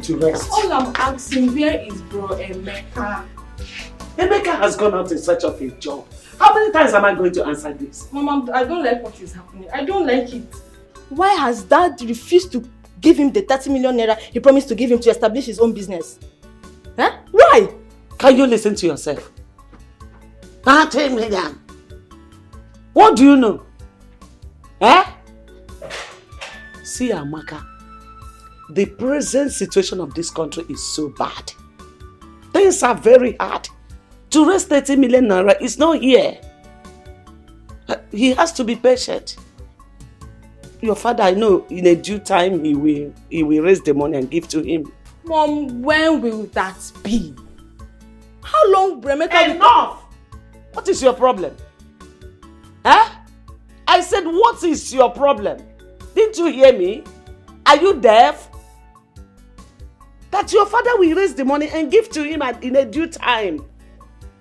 to rest. All I'm asking, where is bro Emeka? Emeka has gone out in search of a job. How many times am I going to answer this? Mama, I don't like what is happening. I don't like it. Why has Dad refused to give him the 30 million naira he promised to give him to establish his own business? Huh? Why? Can you listen to yourself? 30 million. What do you know? Eh? See, Amaka, the present situation of this country is so bad. Things are very hard. To raise 30 million naira is not here. He has to be patient. Your father, I know, in a due time, he will raise the money and give to him. Mom, when will that be? How long, Emeka? Enough! What is your problem? Huh? I said, what is your problem? Didn't you hear me? Are you deaf? That your father will raise the money and give to him in a due time.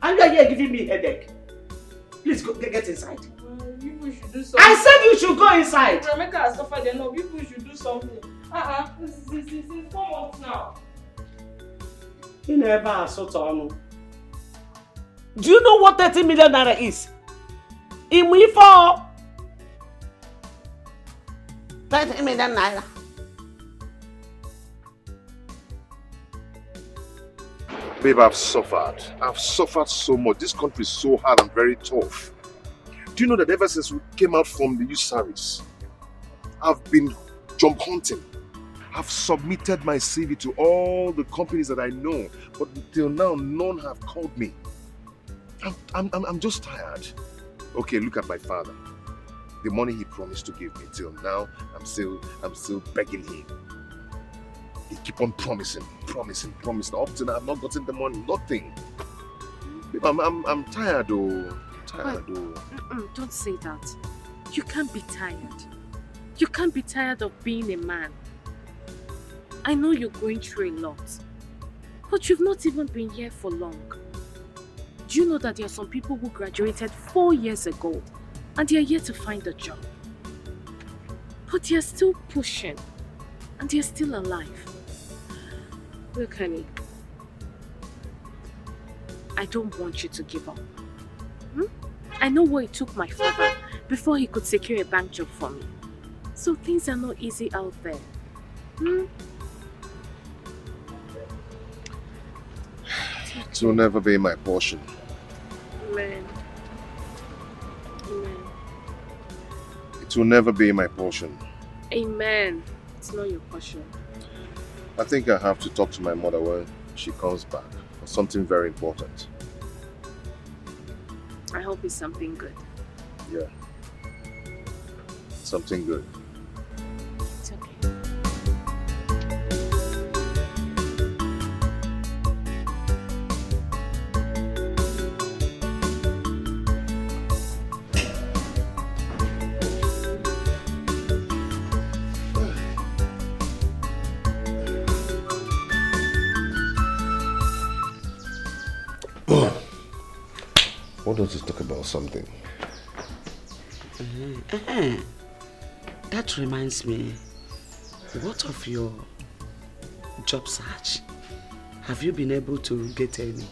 And you are here giving me a headache. Please go, get inside. People should do something. I said you should go inside. Emeka has suffered enough. People should do something. This is 4 months now. You never assault on. Do you know what 30 million naira is? In we for 30 million naira. Babe, I've suffered. I've suffered so much. This country is so hard and very tough. Do you know that ever since we came out from the youth service, I've been job hunting. I've submitted my CV to all the companies that I know, but till now, none have called me. I'm just tired. Okay, look at my father. The money he promised to give me, till now, I'm still begging him. He keep on promising. Up to now, I've not gotten the money, nothing. Babe, I'm tired, though. Don't say that. You can't be tired. You can't be tired of being a man. I know you're going through a lot, but you've not even been here for long. Do you know that there are some people who graduated 4 years ago and they are yet to find a job? But they are still pushing and they are still alive. Look, honey, I don't want you to give up. I know what it took my father before he could secure a bank job for me. So things are not easy out there. It will never be my portion. Amen. It will never be my portion. Amen. It's not your portion. I think I have to talk to my mother when she comes back for something very important. I hope it's something good. Yeah. Something good. It's okay. Why don't you talk about something? That reminds me, what of your job search? Have you been able to get any?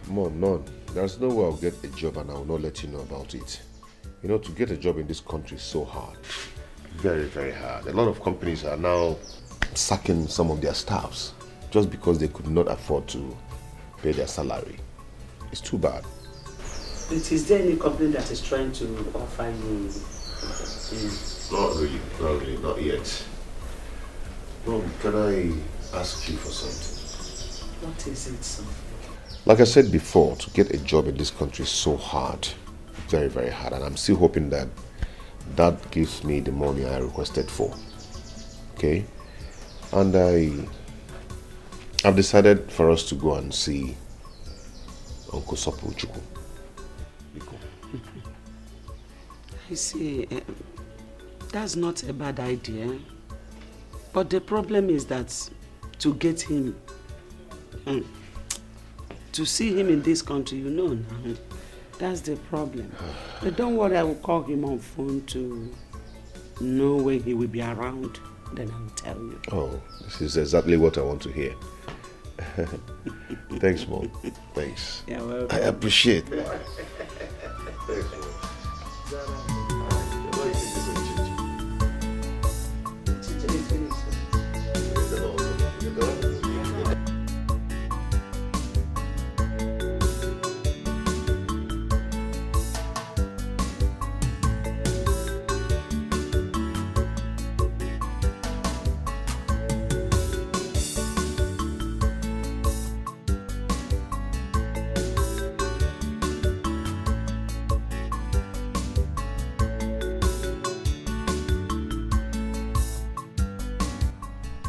Mom, none. There's no way I'll get a job and I will not let you know about it. You know, to get a job in this country is so hard. Very, very hard. A lot of companies are now sacking some of their staffs just because they could not afford to pay their salary. It's too bad. But is there any company that is trying to offer you? Not really, not yet. Mom, can I ask you for something? What is it, son? Like I said before, to get a job in this country is so hard. Very, very hard. And I'm still hoping that that gives me the money I requested for. Okay? And I've decided for us to go and see Uncle Sopo Chukwu. I see. That's not a bad idea. But the problem is that to get him, to see him in this country, you know now, that's the problem. But don't worry, I will call him on phone to know when he will be around. then I'll tell you. Oh, this is exactly what I want to hear. Thanks, Mom. Thanks. You're welcome. I appreciate.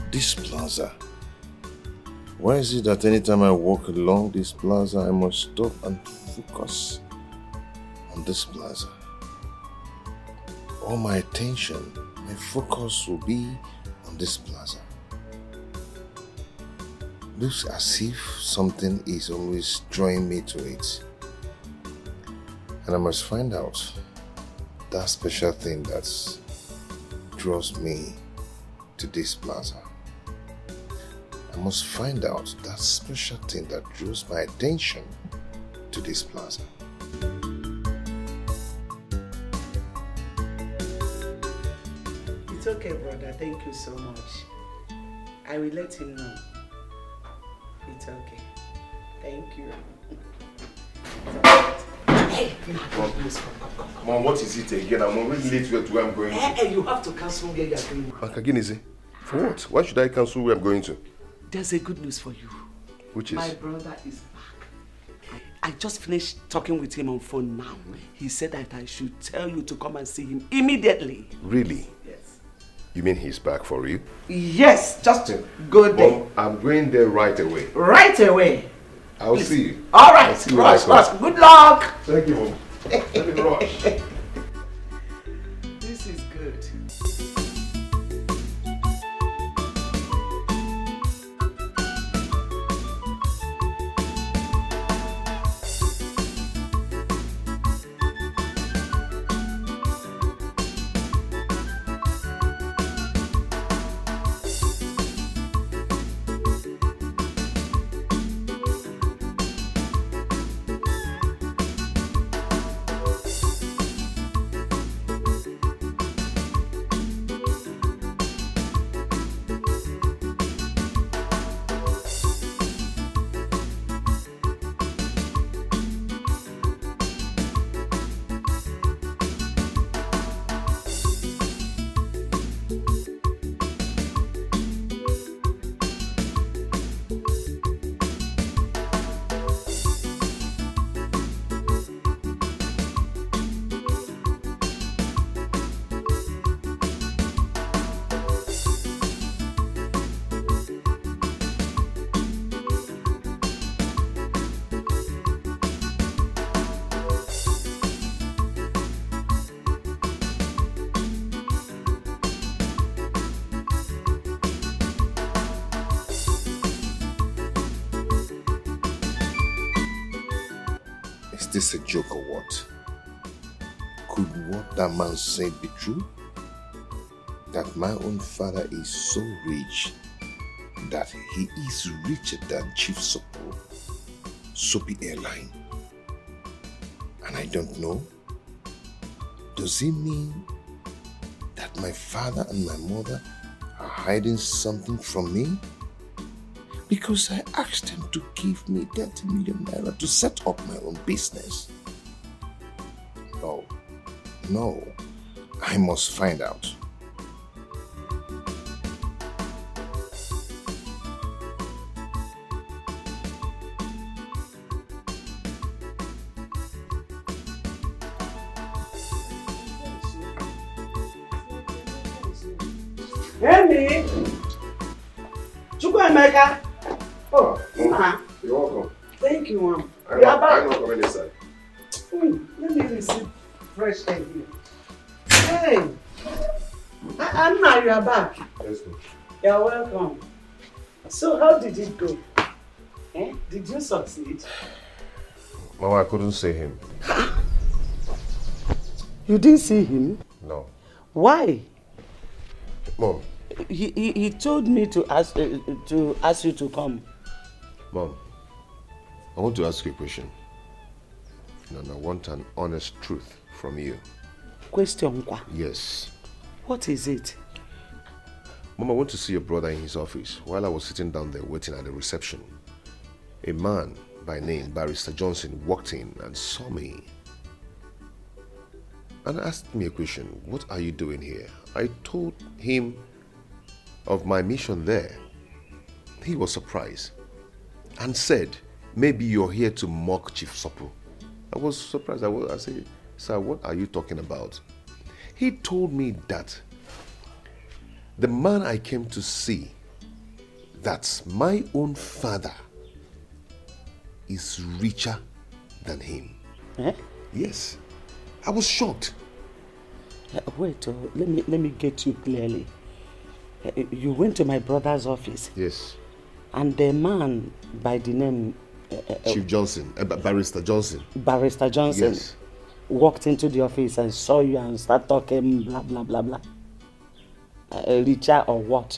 This plaza. Why is it that anytime I walk along this plaza, I must stop and focus on this plaza? All my attention, my focus will be on this plaza. Looks as if something is always drawing me to it. And I must find out that special thing that draws me to this plaza. I must find out that special thing that draws my attention to this plaza. It's okay, brother. Thank you so much. I will let him know. It's okay. Thank you. Hey, Mom, what is it again? I'm already late to where I'm going to. Hey, you have to cancel where you're going. Again, for what? Why should I cancel where I'm going to? There's a good news for you. Which is? My brother is back. I just finished talking with him on phone now. He said that I should tell you to come and see him immediately. Really? Yes. You mean he's back for real? Yes, just to go there. Mom, I'm going there right away. Right away. I'll Please. see you. All right, I'll see you when I rush, come. rush. Good luck. Thank you, Mom. Let me rush. This is good. Is this a joke or what? Could what that man said be true? That my own father is so rich that he is richer than Chief Soapy Airline. And I don't know? Does it mean that my father and my mother are hiding something from me? Because I asked them to give me 30 million naira to set up my own business. No, I must find out. Amy! Chukwuemeka! Oh, you're welcome. Thank you, Mom. I'm You are back. not coming inside. Let me receive fresh air here. Hey! Anna, you are back. Let's go. You're welcome. So, how did it go? Did you succeed? Mama, I couldn't see him. You didn't see him? No. Why? Mom, He told me to ask you to come. Mom, I want to ask you a question. And I want an honest truth from you. Question kwa? Yes. What is it? Mom, I went to see your brother in his office. While I was sitting down there waiting at the reception, a man by name Barrister Johnson walked in and saw me and asked me a question. What are you doing here? I told him of my mission there. He was surprised and said, maybe you're here to mock Chief Sopu. I was surprised. I said, sir, what are you talking about? He told me that the man I came to see, that's my own father, is richer than him. Eh? Yes. I was shocked. Wait, let me get you clearly. You went to my brother's office. Yes. And the man by the name Chief Johnson, Barrister Johnson. Barrister Johnson, yes, walked into the office and saw you and started talking blah blah blah blah. Richer or what?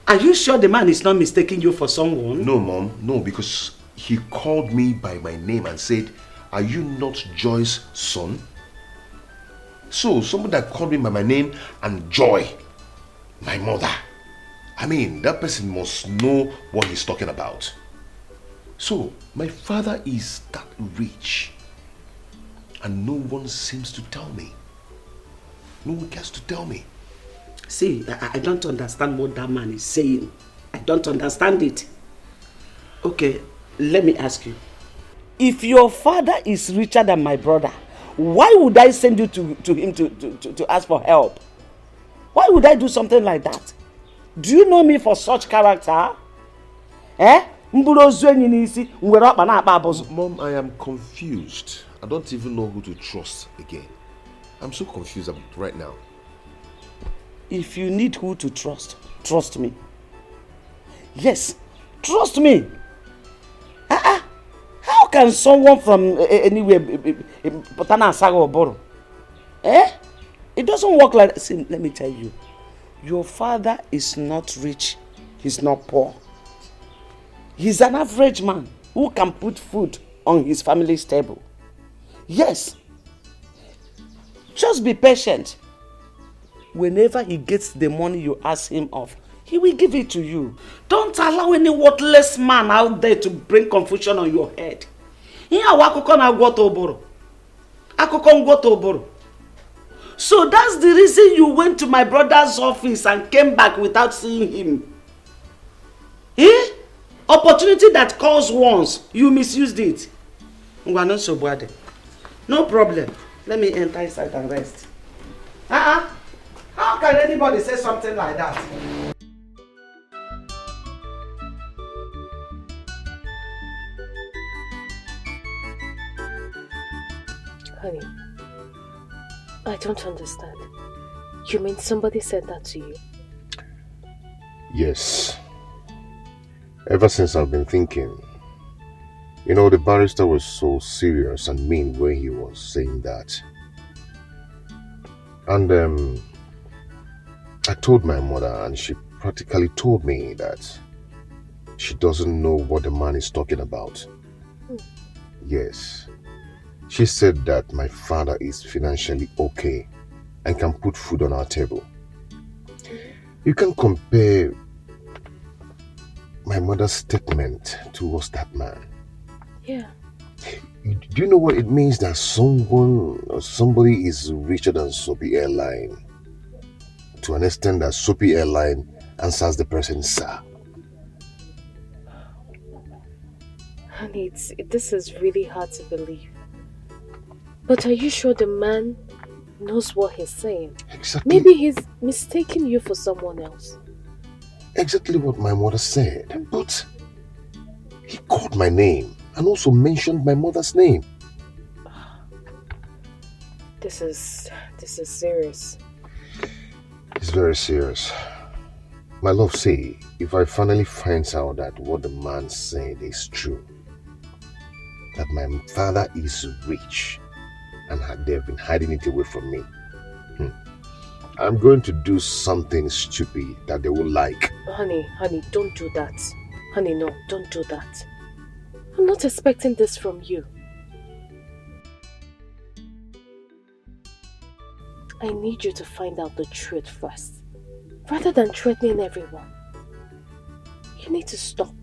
Are you sure the man is not mistaking you for someone? No, Mom. No, because he called me by my name and said, are you not Joy's son? So, someone that called me by my name and Joy, my mother. I mean, that person must know what he's talking about. So, my father is that rich. And no one seems to tell me. No one cares to tell me. See, I don't understand what that man is saying. I don't understand it. Okay, let me ask you. If your father is richer than my brother, why would I send you to him to ask for help? Why would I do something like that? Do you know me for such character? Eh? Mom, I am confused. I don't even know who to trust again. I'm so confused right now. If you need who to trust, trust me. Yes, trust me. How can someone from anywhere, it doesn't work like that. See, let me tell you. Your father is not rich. He's not poor. He's an average man who can put food on his family's table. Yes. Just be patient. Whenever he gets the money you ask him of, he will give it to you. Don't allow any worthless man out there to bring confusion on your head. So that's the reason you went to my brother's office and came back without seeing him. Eh? Opportunity that calls once, you misused it. No problem. Let me enter inside and rest. How can anybody say something like that? Honey, I don't understand. You mean somebody said that to you? Yes. Ever since I've been thinking, you know, the barrister was so serious and mean when he was saying that. And I told my mother and she practically told me that she doesn't know what the man is talking about. Yes. She said that my father is financially okay and can put food on our table. You can compare my mother's statement towards that man. Yeah. Do you know what it means that someone or somebody is richer than Soapy Airline? To an extent that Soapy Airline answers the person, sir. Honey, this is really hard to believe. But are you sure the man knows what he's saying? Exactly. Maybe he's mistaking you for someone else. Exactly what my mother said. But he called my name and also mentioned my mother's name. This is serious. It's very serious. My love, say, if I finally find out that what the man said is true, that my father is rich and they've been hiding it away from me, I'm going to do something stupid that they will like. Honey, don't do that. Honey, no, don't do that. I'm not expecting this from you. I need you to find out the truth first, rather than threatening everyone. You need to stop.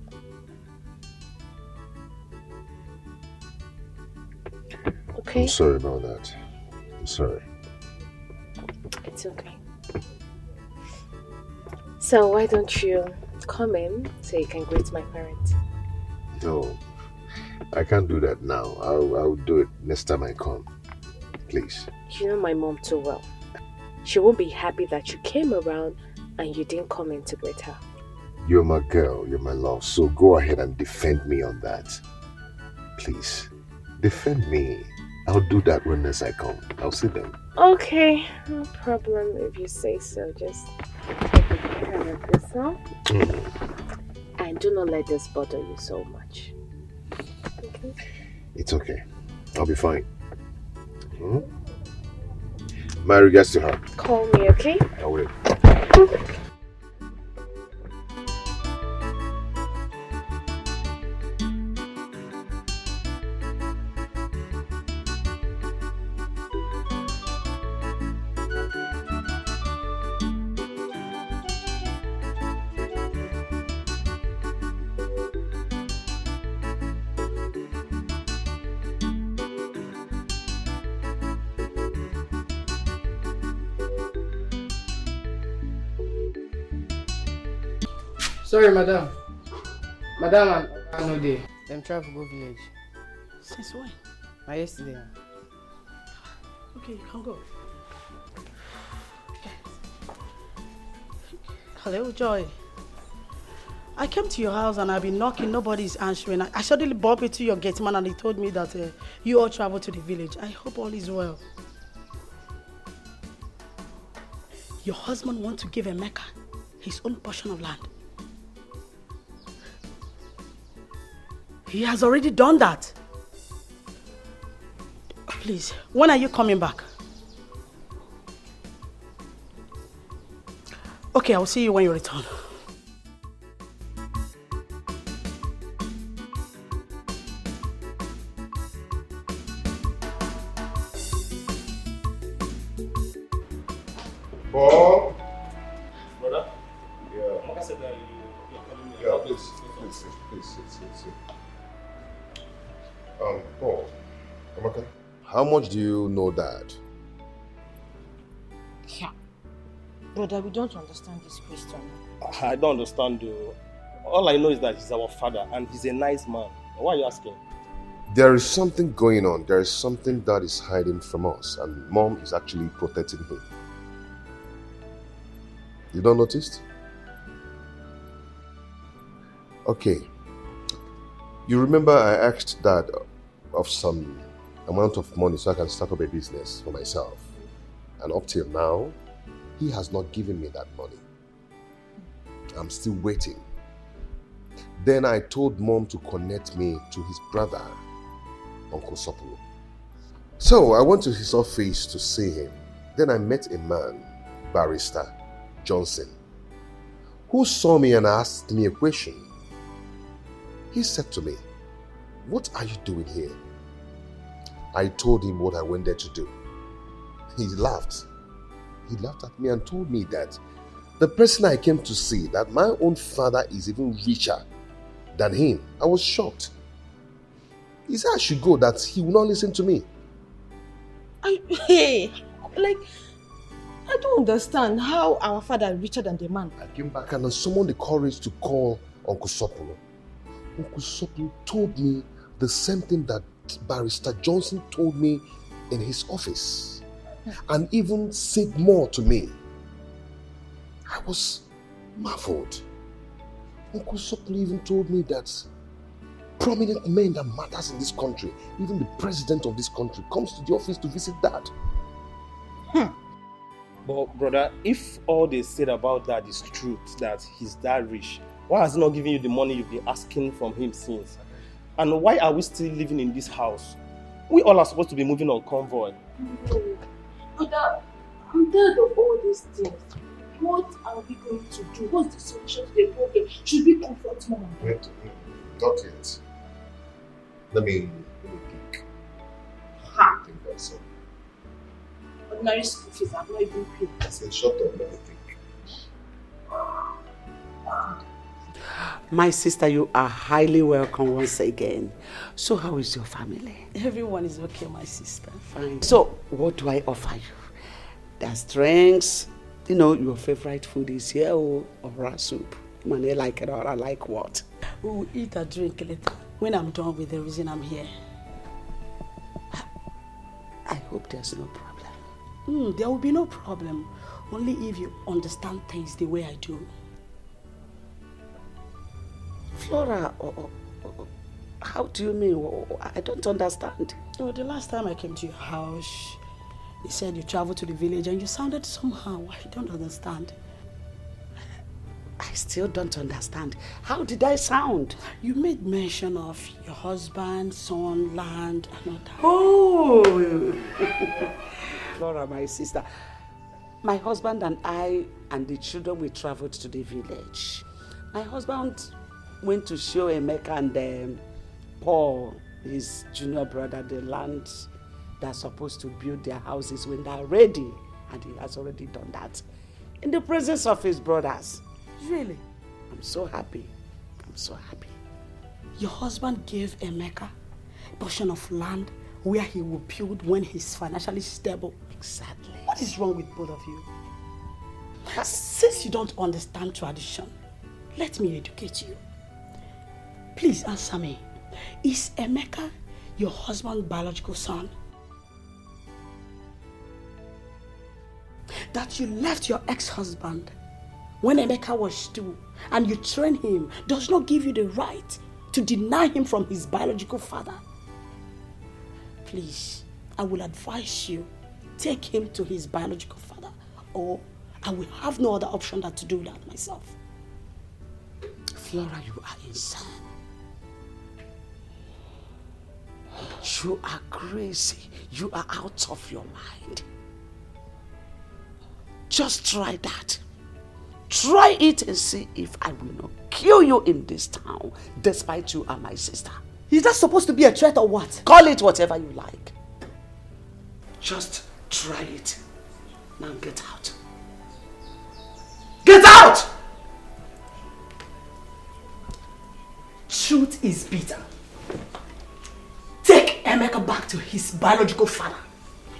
Okay? I'm sorry about that. I'm sorry. It's okay. So why don't you come in so you can greet my parents? No, I can't do that now. I'll do it next time I come. Please. You know my mom too well. She won't be happy that you came around and you didn't come in to greet her. You're my girl, you're my love, so go ahead and defend me on that. Please, defend me. I'll do that when next I come. I'll see them. Okay, no problem if you say so. Just take care of this, huh? And do not let this bother you so much. Okay? It's okay. I'll be fine. My regards to her. Call me, okay? I will. Sorry, madam. Madam, I'm no day. Them travel go village. Since when? Yesterday. Okay, you can go. Hello, Joy. I came to your house and I've been knocking, nobody's answering. I suddenly bumped into your gate man and he told me that you all travel to the village. I hope all is well. Your husband wants to give Emeka his own portion of land. He has already done that. Please, when are you coming back? Okay, I'll see you when you return. Paul? Brother? Yeah. Amaka said that you're calling me. Yeah, please sit. Paul, Amaka, how much do you know Dad? Yeah. Brother, we don't understand this question. I don't understand though. All I know is that he's our father and he's a nice man. Why are you asking? There is something going on. There is something Dad is hiding from us, and Mom is actually protecting him. You don't notice? Okay. You remember I asked Dad of some amount of money so I can start up a business for myself. And up till now, he has not given me that money. I'm still waiting. Then I told Mom to connect me to his brother, Uncle Sopolo. So I went to his office to see him. Then I met a man, Barrister Johnson, who saw me and asked me a question. He said to me, "What are you doing here?" I told him what I went there to do. He laughed. He laughed at me and told me that the person I came to see, that my own father is even richer than him. I was shocked. He said I should go, that he will not listen to me. I don't understand how our father is richer than the man. I came back and I summoned the courage to call Uncle Sopolo. Uncle Sopolo told me the same thing that Barrister Johnson told me in his office, and even said more to me. I was marveled. Uncle Sopolo even told me that prominent men that matters in this country, even the president of this country, comes to the office to visit Dad. But brother, if all they said about that is truth, that he's that rich, why has he not given you the money you've been asking from him since? And why are we still living in this house? We all are supposed to be moving on convoy. Brother, I'm I'm tired of all these things. What are we going to do? What's the solution to the problem? Should we confront mom? Wait, not yet. Let me think. Ha! Think that so. Ordinary school fees have not even paid. I said, shut up, let me think. My sister, you are highly welcome once again. So how is your family? Everyone is okay, my sister. Fine. So what do I offer you? There's drinks. You know, your favorite food is here or rice soup. Man, I like it or I like what? We will eat and drink later when I'm done with the reason I'm here. I hope there's no problem. There will be no problem. Only if you understand things the way I do. Flora, how do you mean? I don't understand. Oh, the last time I came to your house, you said you traveled to the village and you sounded somehow. I don't understand. I still don't understand. How did I sound? You made mention of your husband, son, land, and all that. Oh! Flora, my sister. My husband and I and the children, we traveled to the village. My husband went to show Emeka and Paul, his junior brother, the land they're supposed to build their houses when they're ready. And he has already done that in the presence of his brothers. Really? I'm so happy. I'm so happy. Your husband gave Emeka a portion of land where he will build when he's financially stable. Exactly. What is wrong with both of you? Since you don't understand tradition, let me educate you. Please answer me. Is Emeka your husband's biological son? That you left your ex-husband when Emeka was 2 and you trained him does not give you the right to deny him from his biological father. Please, I will advise you, take him to his biological father, or I will have no other option than to do that myself. Flora, you are insane. You are crazy. You are out of your mind. Just try that. Try it and see if I will not kill you in this town, despite you are my sister. Is that supposed to be a threat or what? Call it whatever you like. Just try it. Now get out. Get out! Truth is bitter. Take Emeka back to his biological father.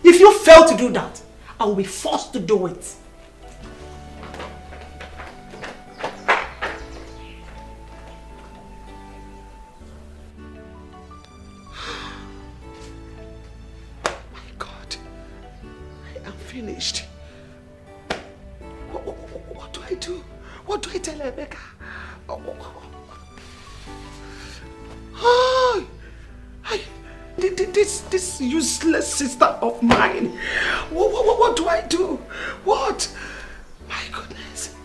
If you fail to do that, I will be forced to do it. Finished. What do I do? What do I tell Emeka? This useless sister of mine. What do I do? What? My goodness.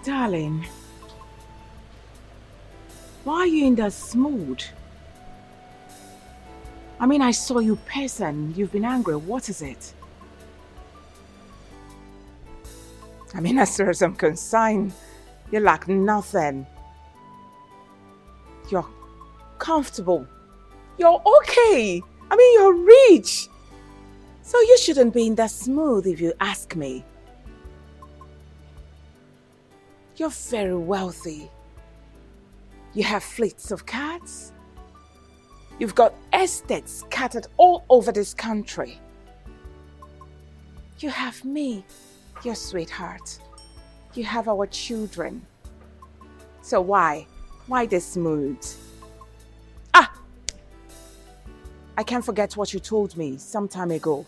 Darling, why are you in that mood? I mean, I saw you person. You've been angry. What is it? I mean, as far as I'm concerned, you lack nothing. You're comfortable. You're okay. I mean, you're rich. So you shouldn't be in that mood if you ask me. You're very wealthy. You have fleets of cars. You've got estates scattered all over this country. You have me, your sweetheart. You have our children. So why? Why this mood? I can't forget what you told me some time ago.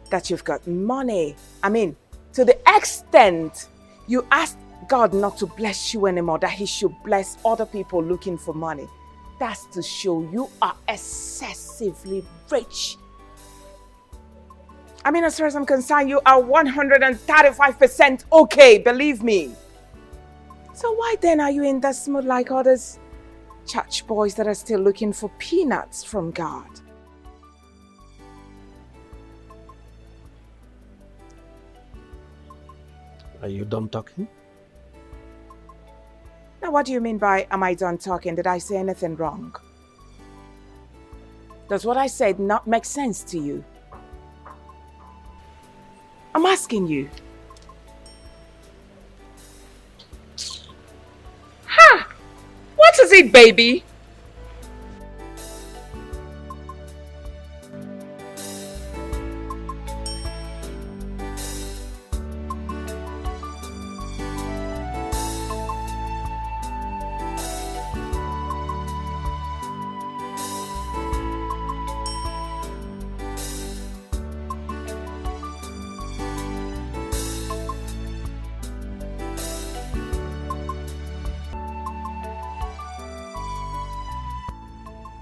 That you've got money. I mean, to the extent you asked God not to bless you anymore, that he should bless other people looking for money. That's to show you are excessively rich. I mean, as far as I'm concerned, you are 135% okay, believe me. So why then are you in this mood like others? Church boys that are still looking for peanuts from God. Are you done talking? Now, what do you mean by, am I done talking? Did I say anything wrong? Does what I said not make sense to you? I'm asking you. Ha! What is it, baby?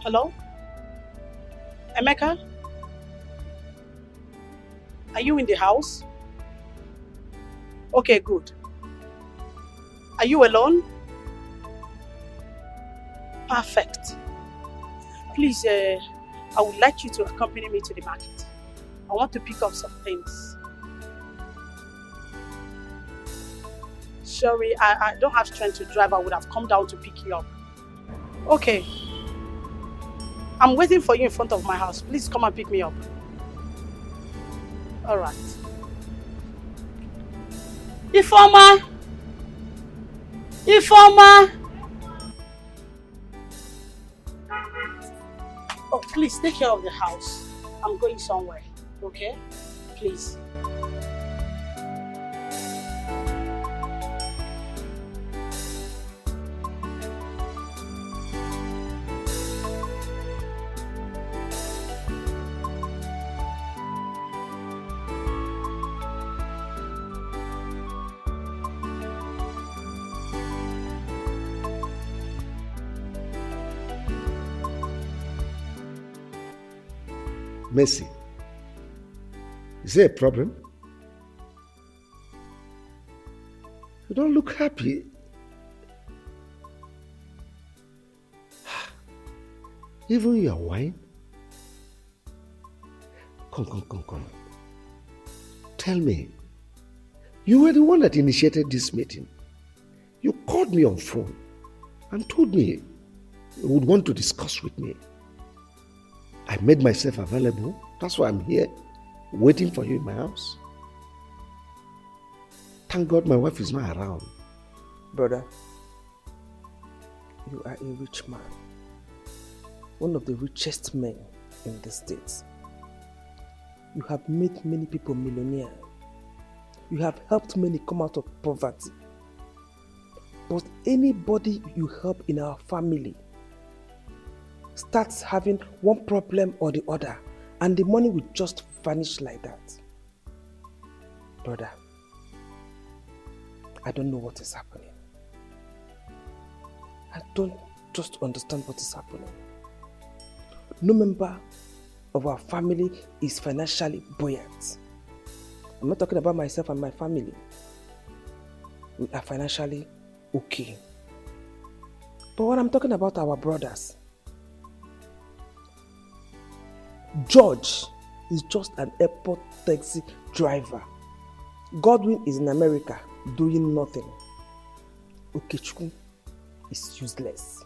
Hello? Emeka? Are you in the house? Okay, good. Are you alone? Perfect. Please, I would like you to accompany me to the market. I want to pick up some things. Sorry, I don't have strength to drive. I would have come down to pick you up. Okay. I'm waiting for you in front of my house. Please come and pick me up. All right. Ifeoma! Ifeoma! Oh, please take care of the house. I'm going somewhere, okay? Please. Mercy, is there a problem? You don't look happy. Even your wine? Come. Tell me, you were the one that initiated this meeting. You called me on phone and told me you would want to discuss with me. I made myself available. That's why I'm here, waiting for you in my house. Thank God my wife is not around. Brother, you are a rich man. One of the richest men in the States. You have made many people millionaires. You have helped many come out of poverty. But anybody you help in our family starts having one problem or the other, and the money will just vanish like that. Brother, I don't know what is happening. I don't just understand what is happening. No member of our family is financially buoyant. I'm not talking about myself and my family. We are financially okay. But when I'm talking about our brothers, George is just an airport taxi driver. Godwin is in America doing nothing. Okechukwu is useless.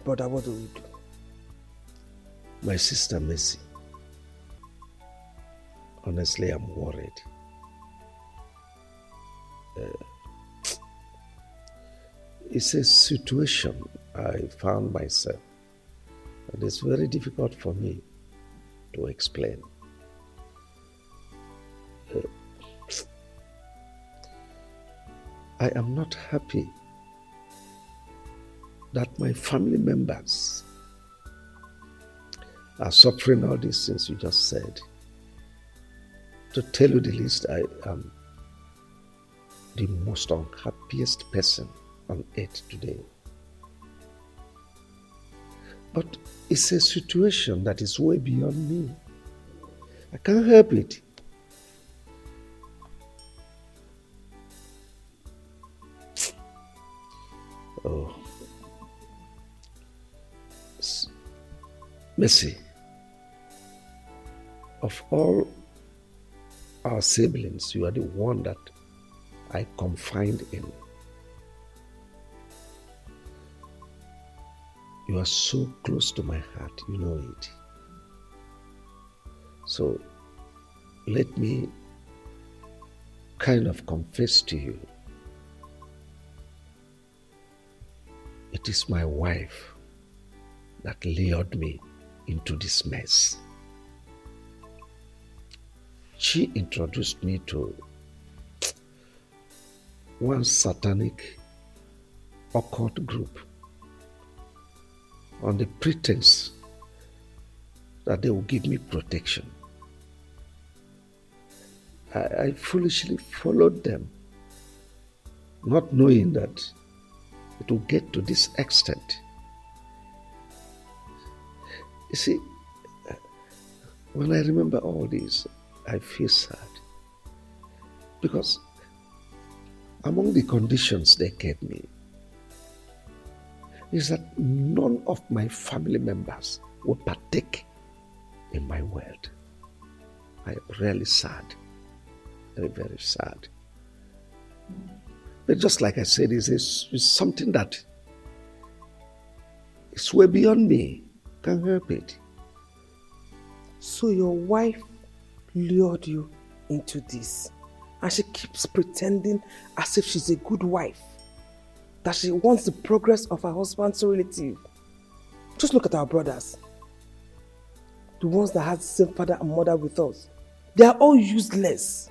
Brother, what do we do? My sister Mercy, honestly, I'm worried. It's a situation I found myself, and it's very difficult for me to explain. I am not happy that my family members are suffering all these things you just said. To tell you the least, I am the most unhappiest person on earth today. But it's a situation that is way beyond me. I can't help it. Oh. Mercy, of all our siblings, you are the one that I confide in. You are so close to my heart, you know it. So let me kind of confess to you. It is my wife that lured me into this mess. She introduced me to one satanic occult group on the pretense that they will give me protection. I foolishly followed them, not knowing that it will get to this extent. You see, when I remember all this, I feel sad. Because among the conditions they gave me is that none of my family members would partake in my world. I am really sad. Very, very sad. But just like I said, it's something that is way beyond me. Can't help it. So your wife lured you into this, and she keeps pretending as if she's a good wife, that she wants the progress of her husband's relative. Just look at our brothers, the ones that had the same father and mother with us. They are all useless.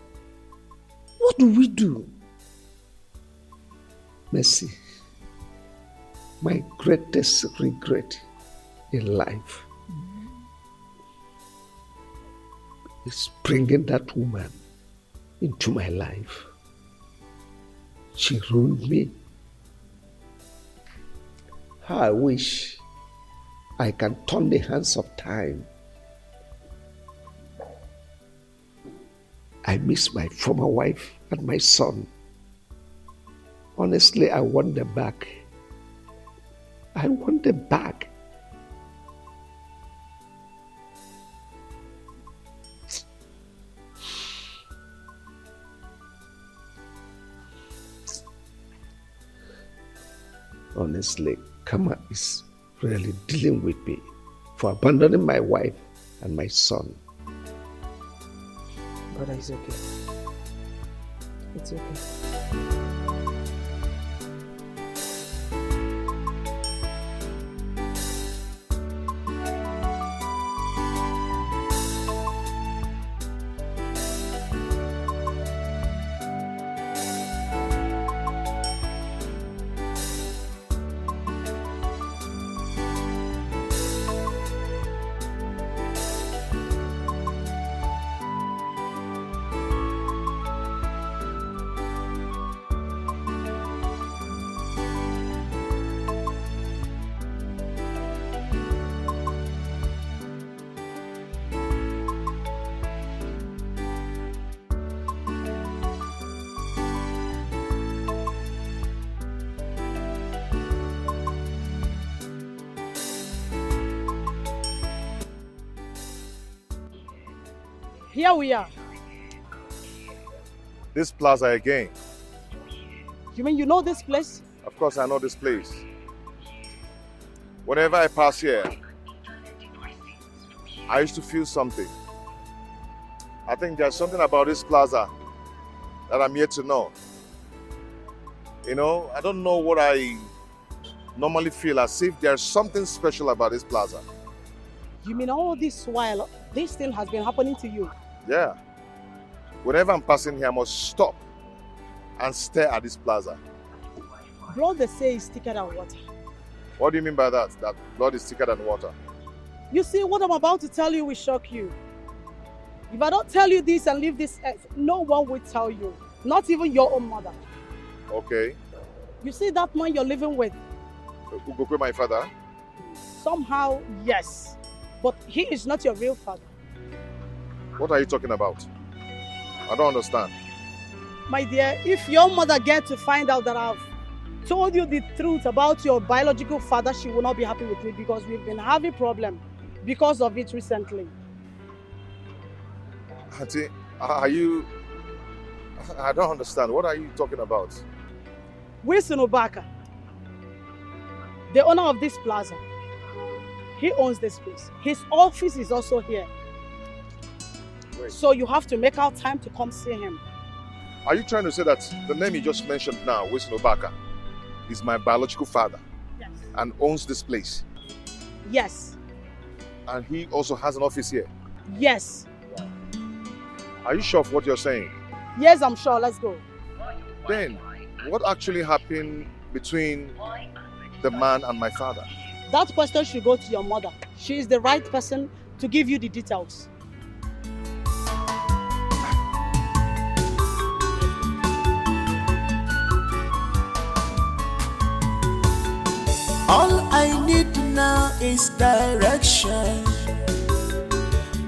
What do we do? Mercy, my greatest regret in life is bringing that woman into my life. She ruined me. How I wish I can turn the hands of time. I miss my former wife and my son. Honestly, I want them back. I want them back. Honestly, karma is really dealing with me for abandoning my wife and my son. Brother, it's okay. It's okay. Here we are. This plaza again. You mean you know this place? Of course I know this place. Whenever I pass here, I used to feel something. I think there's something about this plaza that I'm yet to know. You know, I don't know what I normally feel as if there's something special about this plaza. You mean all this while this thing has been happening to you? Yeah. Whenever I'm passing here, I must stop and stare at this plaza. Blood they say is thicker than water. What do you mean by that? That blood is thicker than water? You see, what I'm about to tell you will shock you. If I don't tell you this and leave this earth, no one will tell you. Not even your own mother. Okay. You see that man you're living with? Ugokwe, my father? Somehow, yes. But he is not your real father. What are you talking about? I don't understand. My dear, if your mother gets to find out that I've told you the truth about your biological father, she will not be happy with me because we've been having problems because of it recently. Auntie, are you... I don't understand. What are you talking about? Wilson Obaka, the owner of this plaza, he owns this place. His office is also here. Wait. So you have to make out time to come see him. Are you trying to say that the name you just mentioned now, Wilson Obaka, is my biological father? Yes. And owns this place? Yes. And he also has an office here? Yes. Are you sure of what you're saying? Yes, I'm sure. Let's go. Then, what actually happened between the man and my father? That question should go to your mother. She is the right person to give you the details. All I need now is direction.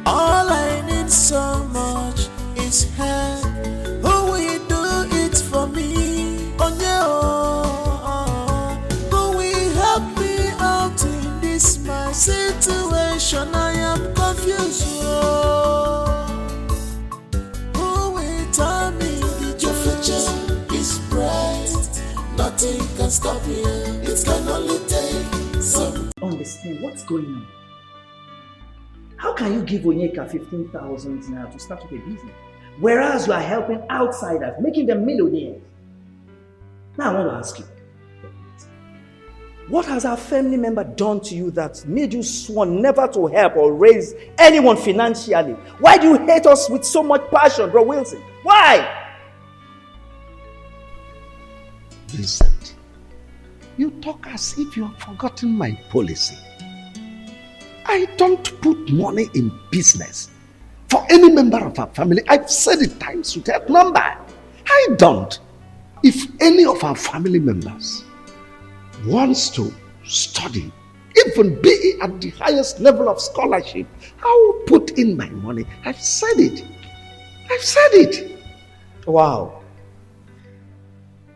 All I need so much is help. Who will do it for me? Oh yeah, who will help me out in this my situation? I am confused. Who will tell me that your future is bright? Nothing can stop you. It can only take some. Understand what's going on. How can you give Onyeka 15,000 now to start up a business, whereas you are helping outsiders, making them millionaires? Now I want to ask you, what has our family member done to you that made you sworn never to help or raise anyone financially? Why do you hate us with so much passion, bro Wilson? Why? Vincent, you talk as if you have forgotten my policy. I don't put money in business for any member of our family. I've said it times without number. I don't. If any of our family members wants to study, even be at the highest level of scholarship, I will put in my money. I've said it. I've said it. Wow.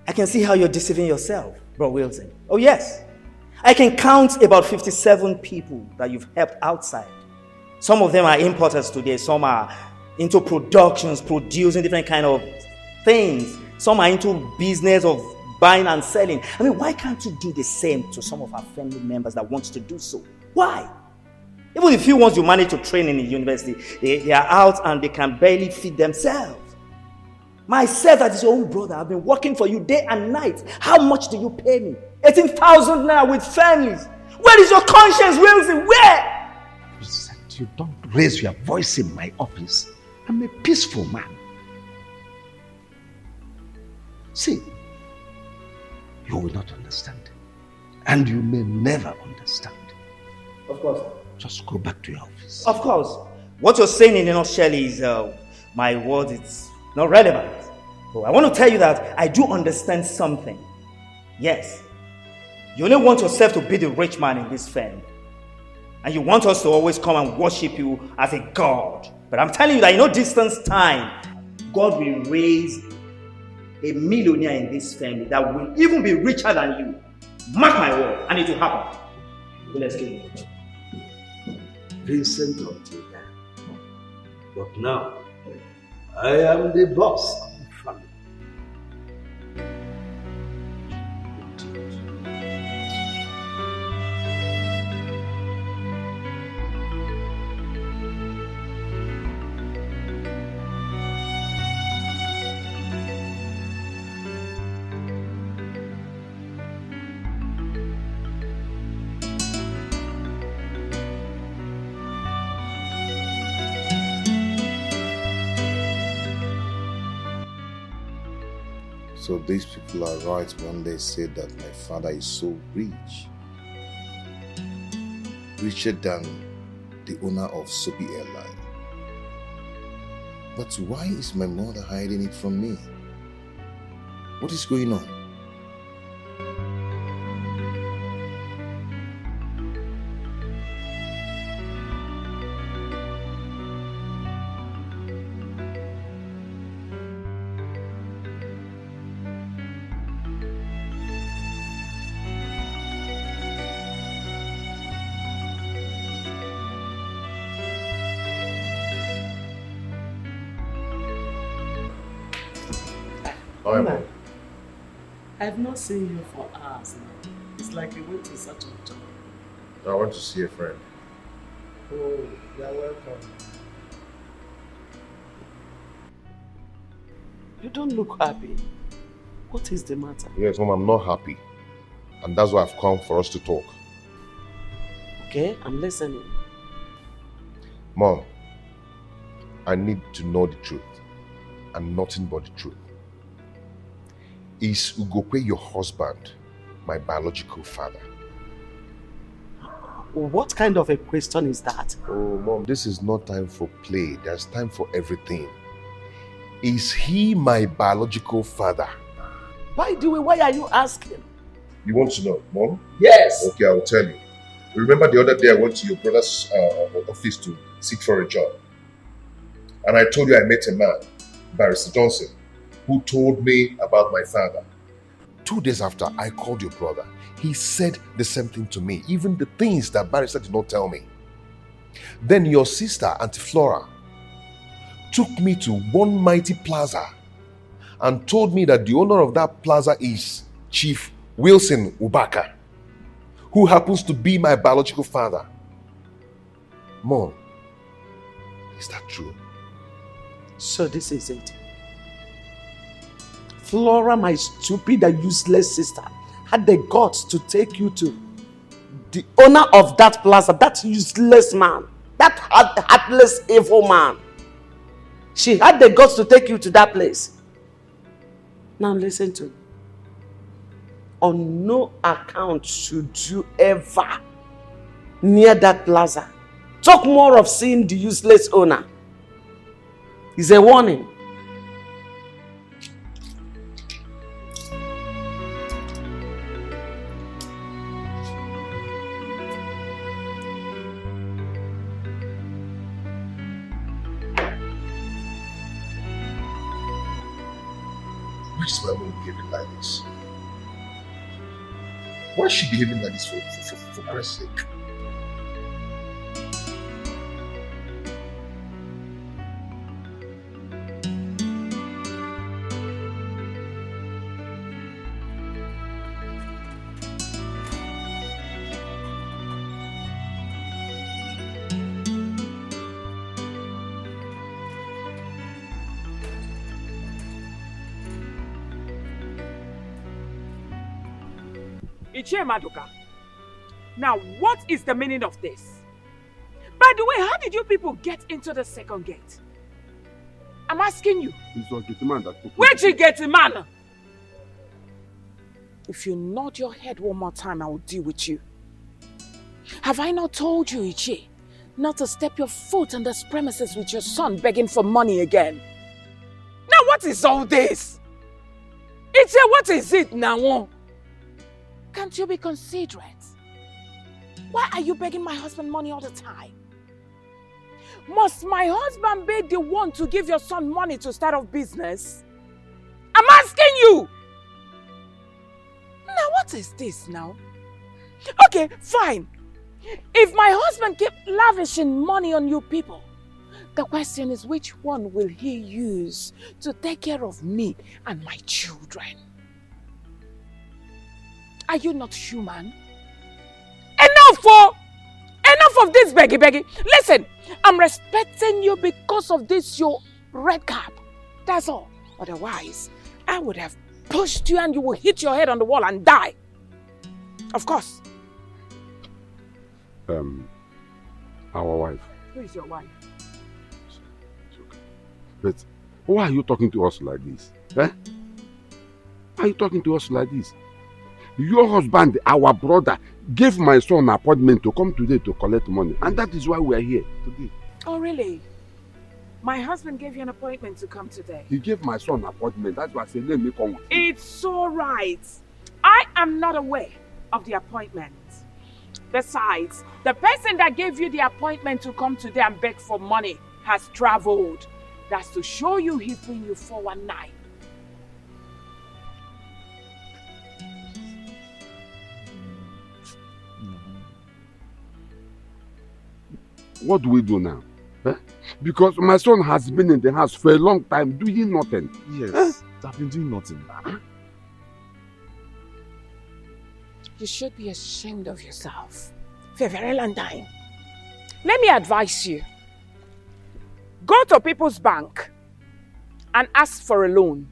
I can see how you're deceiving yourself, bro Wilson. Oh yes. I can count about 57 people that you've helped outside. Some of them are importers today. Some are into productions, producing different kind of things. Some are into business of buying and selling. I mean, why can't you do the same to some of our family members that want to do so? Why? Even the few ones you manage to train in the university, they are out and they can barely feed themselves. Myself, that is your own brother, I've been working for you day and night. How much do you pay me? 18,000 now with families. Where is your conscience, Wilson? Where? Vincent, you don't raise your voice in my office. I'm a peaceful man. See, you will not understand. And you may never understand. Of course. Just go back to your office. Of course. What you're saying in a nutshell is my word, it's not relevant. But I want to tell you that I do understand something. Yes. You only want yourself to be the rich man in this family. And you want us to always come and worship you as a God. But I'm telling you that in no distance time, God will raise a millionaire in this family that will even be richer than you. Mark my word, and it will happen. So let's get it. Vincent until then. But now, I am the boss of the family. So these people are right when they say that my father is so rich. Richer than the owner of Soapy Airline. But why is my mother hiding it from me? What is going on? Mama, I've not seen you for hours now. It's like you went to such a job. I want to see a friend. Oh, you're welcome. You don't look happy. What is the matter? Yes, Mom, I'm not happy. And that's why I've come for us to talk. Okay, I'm listening. Mom, I need to know the truth. And nothing but the truth. Is Ugokwe your husband, my biological father? What kind of a question is that? Oh, Mom, this is not time for play. There's time for everything. Is he my biological father? Why are you asking? You want to know, Mom? Yes. Okay, I will tell you. Remember the other day I went to your brother's office to seek for a job. And I told you I met a man, Barrister Johnson, who told me about my father. 2 days after, I called your brother. He said the same thing to me, even the things that Barrister did not tell me. Then your sister, Auntie Flora, took me to one mighty plaza and told me that the owner of that plaza is Chief Wilson Ubaka, who happens to be my biological father. Mom, is that true? So this is it. Flora, my stupid and useless sister, had the guts to take you to the owner of that plaza, that useless man, that heartless, evil man. She had the guts to take you to that place. Now listen to me. On no account should you ever near that plaza talk more of seeing the useless owner. It's a warning. Why is my mom behaving like this? Why is she behaving like this for Christ's sake? Ichie Maduka, now what is the meaning of this? By the way, how did you people get into the second gate? I'm asking you. It's your gate man that took Where'd you get the man? If you nod your head one more time, I will deal with you. Have I not told you, Ichie, not to step your foot on this premises with your son begging for money again? Now what is all this? Ichie, what is it now? Can't you be considerate? Why are you begging my husband money all the time? Must my husband be the one to give your son money to start off business? I'm asking you! Now what is this now? Okay, fine. If my husband keep lavishing money on you people, the question is which one will he use to take care of me and my children? Are you not human? Enough of this beggy. Listen, I'm respecting you because of this your red cap. That's all. Otherwise, I would have pushed you and you will hit your head on the wall and die. Of course. Our wife. Who is your wife? But why are you talking to us like this? Eh? are you talking to us like this? Your husband, our brother, gave my son an appointment to come today to collect money. And that is why we are here today. Oh, really? My husband gave you an appointment to come today. He gave my son an appointment. That's why I said, let me come with you. It's all right. I am not aware of the appointment. Besides, the person that gave you the appointment to come today and beg for money has traveled. That's to show you he's doing you 419. What do we do now? Because my son has been in the house for a long time doing nothing. Yes, I've been doing nothing. You should be ashamed of yourself for a very long time. Let me advise you. Go to People's Bank and ask for a loan.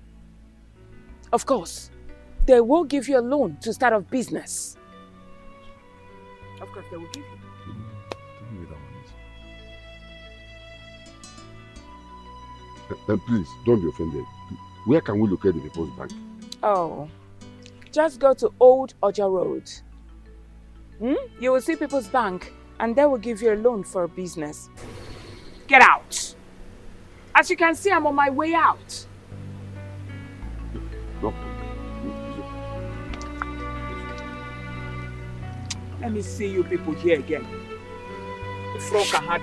Of course, they will give you a loan to start a business. Of course, they will give you. Please, don't be offended. Where can we locate the People's Bank? Oh, just go to Old Oja Road. You will see People's Bank and they will give you a loan for a business. Get out. As you can see, I'm on my way out. No. Let me see you people here again. Froka had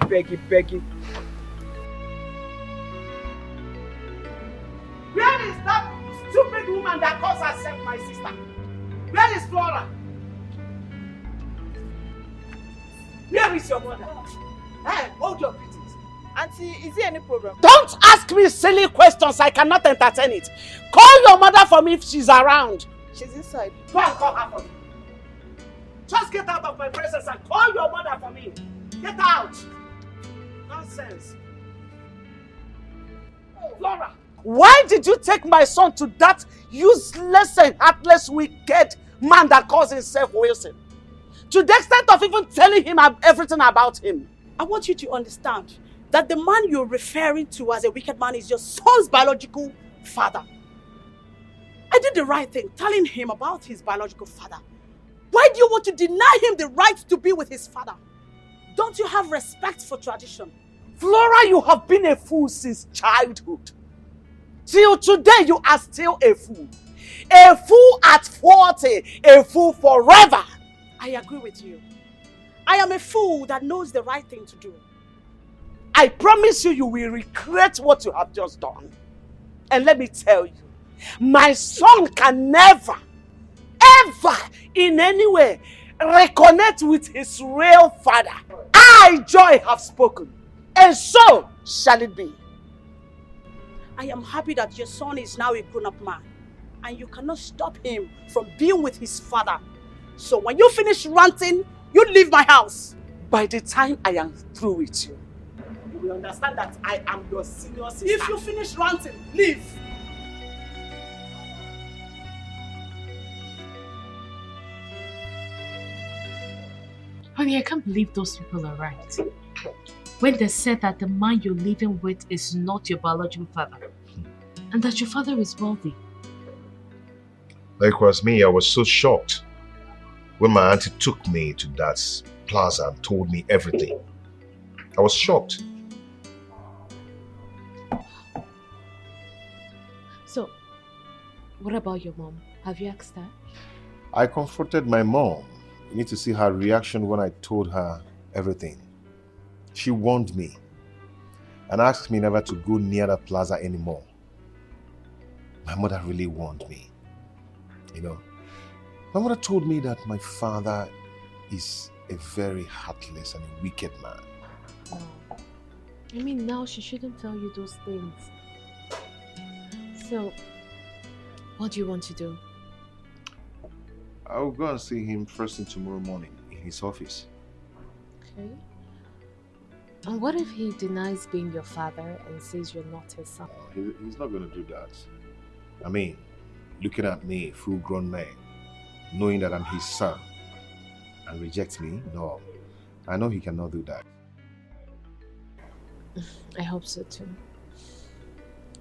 beggy. Where is that stupid woman that calls herself my sister? Where is Flora? Where is your mother? Hey, hold your pitches. Auntie, is there any problem? Don't ask me silly questions. I cannot entertain it. Call your mother for me if she's around. She's inside. Go and call her for me. Just get out of my presence and call your mother for me. Get out. Nonsense. Flora, why did you take my son to that useless and heartless, wicked man that calls himself Wilson? To the extent of even telling him everything about him. I want you to understand that the man you're referring to as a wicked man is your son's biological father. I did the right thing, telling him about his biological father. Why do you want to deny him the right to be with his father? Don't you have respect for tradition? Flora, you have been a fool since childhood. Till today, you are still a fool. A fool at 40, a fool forever. I agree with you. I am a fool that knows the right thing to do. I promise you, you will regret what you have just done. And let me tell you, my son can never, ever, in any way, reconnect with his real father. I, Joy, have spoken. And so shall it be. I am happy that your son is now a grown-up man. And you cannot stop him from being with his father. So when you finish ranting, you leave my house. By the time I am through with you, you will understand that I am your senior sister. If you finish ranting, leave. Honey, I can't believe those people are right. When they said that the man you're living with is not your biological father, and that your father is wealthy. Likewise me, I was so shocked when my auntie took me to that plaza and told me everything. I was shocked. So, what about your mom? Have you asked her? I confronted my mom. You need to see her reaction when I told her everything. She warned me and asked me never to go near the plaza anymore. My mother really warned me. You know, my mother told me that my father is a very heartless and a wicked man. No. I mean, now she shouldn't tell you those things. So, what do you want to do? I'll go and see him first thing tomorrow morning in his office. Okay. And what if he denies being your father and says you're not his son? He's not going to do that. I mean, looking at me, full-grown man, knowing that I'm his son, and reject me? No. I know he cannot do that. I hope so too.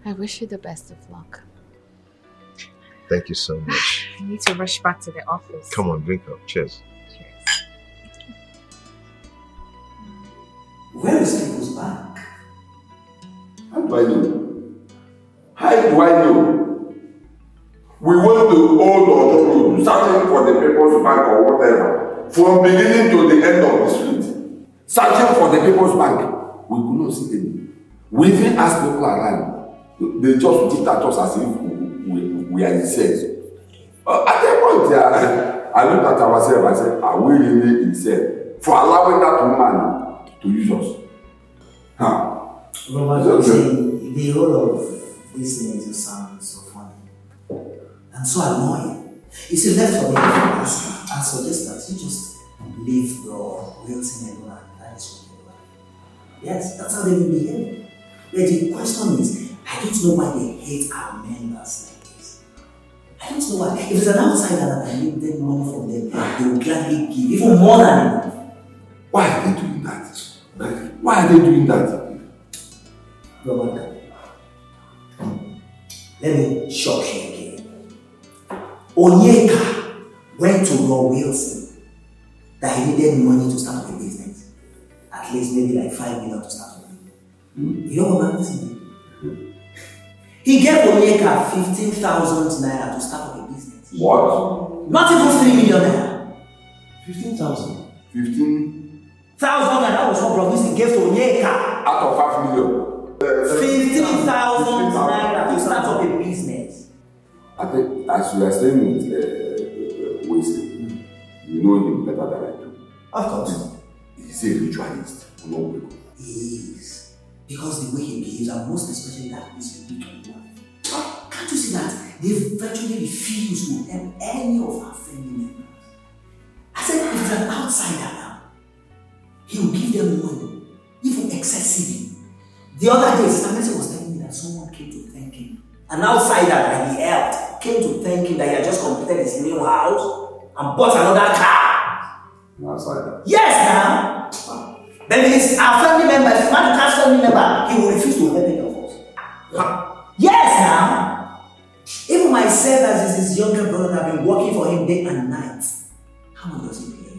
I wish you the best of luck. Thank you so much. I need to rush back to the office. Come on, drink up. Cheers. Where is people's bank? How do I know? How do I know? We went to Old Ojo, searching for the People's Bank or whatever, from beginning to the end of the street. Searching for the People's Bank. We could not see any. We even asked people around. They just looked at us as if we are insane. At that point, I looked at ourselves and said, are we really insane for allowing that woman to use us? Huh? Robert, the whole of this thing just sounds so funny and so annoying. You see, left for me, I suggest that you just leave bro Wilson alone and that is what they do. Yes, that's how they will behave. But the question is, I don't know why they hate our members like this. I don't know why. If it's an outsider that I need them money from them, they will gladly give even more than enough. Why are they doing that? Why are they doing that? Robert, let me shock you again. Onyeka went to Roy Wilson that he needed money to start a business. At least maybe like 5 million to start with. You know what I'm saying? He gave Onyeka 15,000 naira to start up a business. What? Not even 3 million naira. 15,000. 15,000 and that was what Robinson gave to Onyeka. out of 5 million. 15,000 naira to start up a business. I think as you are staying with Wilson, you know him better than I do. Of course. He's a ritualist. No, he is. Because the way he behaves, and most especially that his wicked wife. Can't you see that? They virtually refuse to help any of our family members. I said, if it's an outsider now, he will give them money, even excessively. The other day, Sister was telling me that someone came to thank him. An outsider that he helped came to thank him that he had just completed his new house and bought another car. An outsider? Yes, now. But it's our family member, if it's not a family member, he will refuse to help any of us. Yes, now. Even myself, as his younger brother, have been working for him day and night. How much does he pay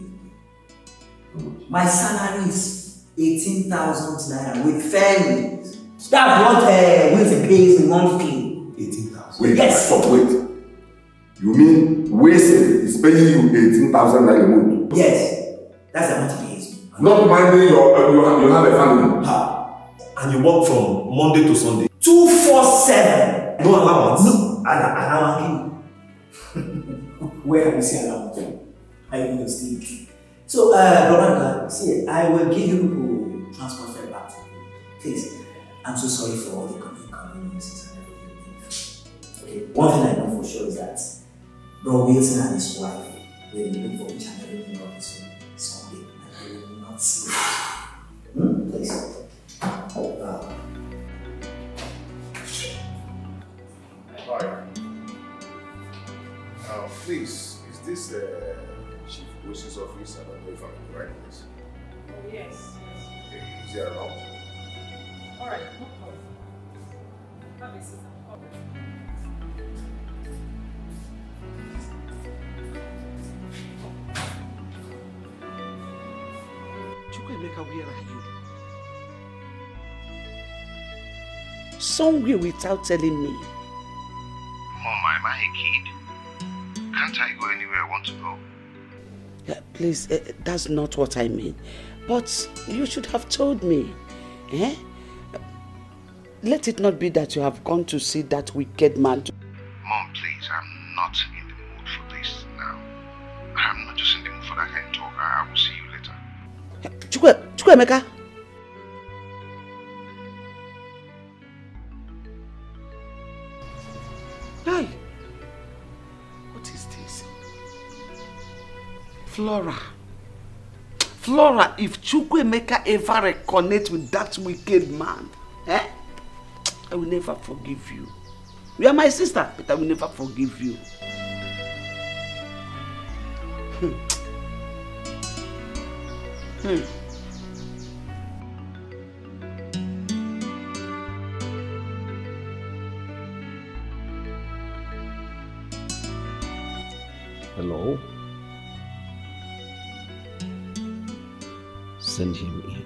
every day? My salary is 18,000 naira with families. That's what Wilson pays me monthly. 18,000. Wait, yes. Stop, wait. You mean Wilson is paying you 18,000 naira a month? Yes, that's the amount he pays me. Not minding you have a family. And you work from Monday to Sunday? 247. No allowance? No, allowance. Where can you see allowance? I will not sleep. So, Brother, see, I will give you transport fare back. Please, I'm so sorry for all the inconveniences and everything. Okay, one thing I know for sure is that Bro Wilson and his wife will look for each and everything of this someday, and they will not see it. Please. Hi. Please, is this Chief Wilson's office? I don't know if I'm in the right place. Oh, yes. Okay, is he around? Alright, no problem. Have a seat. Chukwemeka, where are you? Somewhere without telling me. Mom, am I a kid? Can't I go anywhere I want to go? Please, that's not what I mean. But you should have told me. Eh? Let it not be that you have gone to see that wicked man. Mom, please, I'm not in the mood for this now. I'm not just in the mood for that kind of talk. I will see you later. Chukwemeka. Hi. What is this? Flora, if Chukwemeka ever reconnect with that wicked man, I will never forgive you. You are my sister, but I will never forgive you. Hello? Send him in.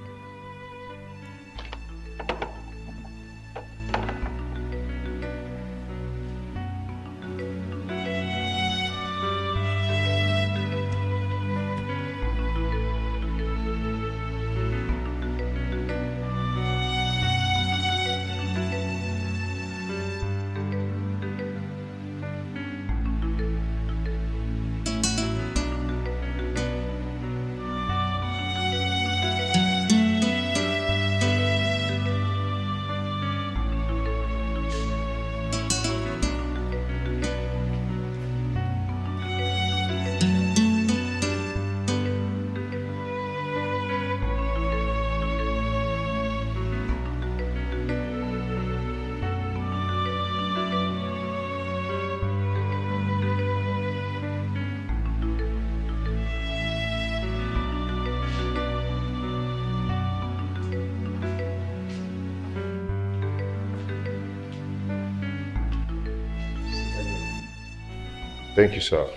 Thank you, sir.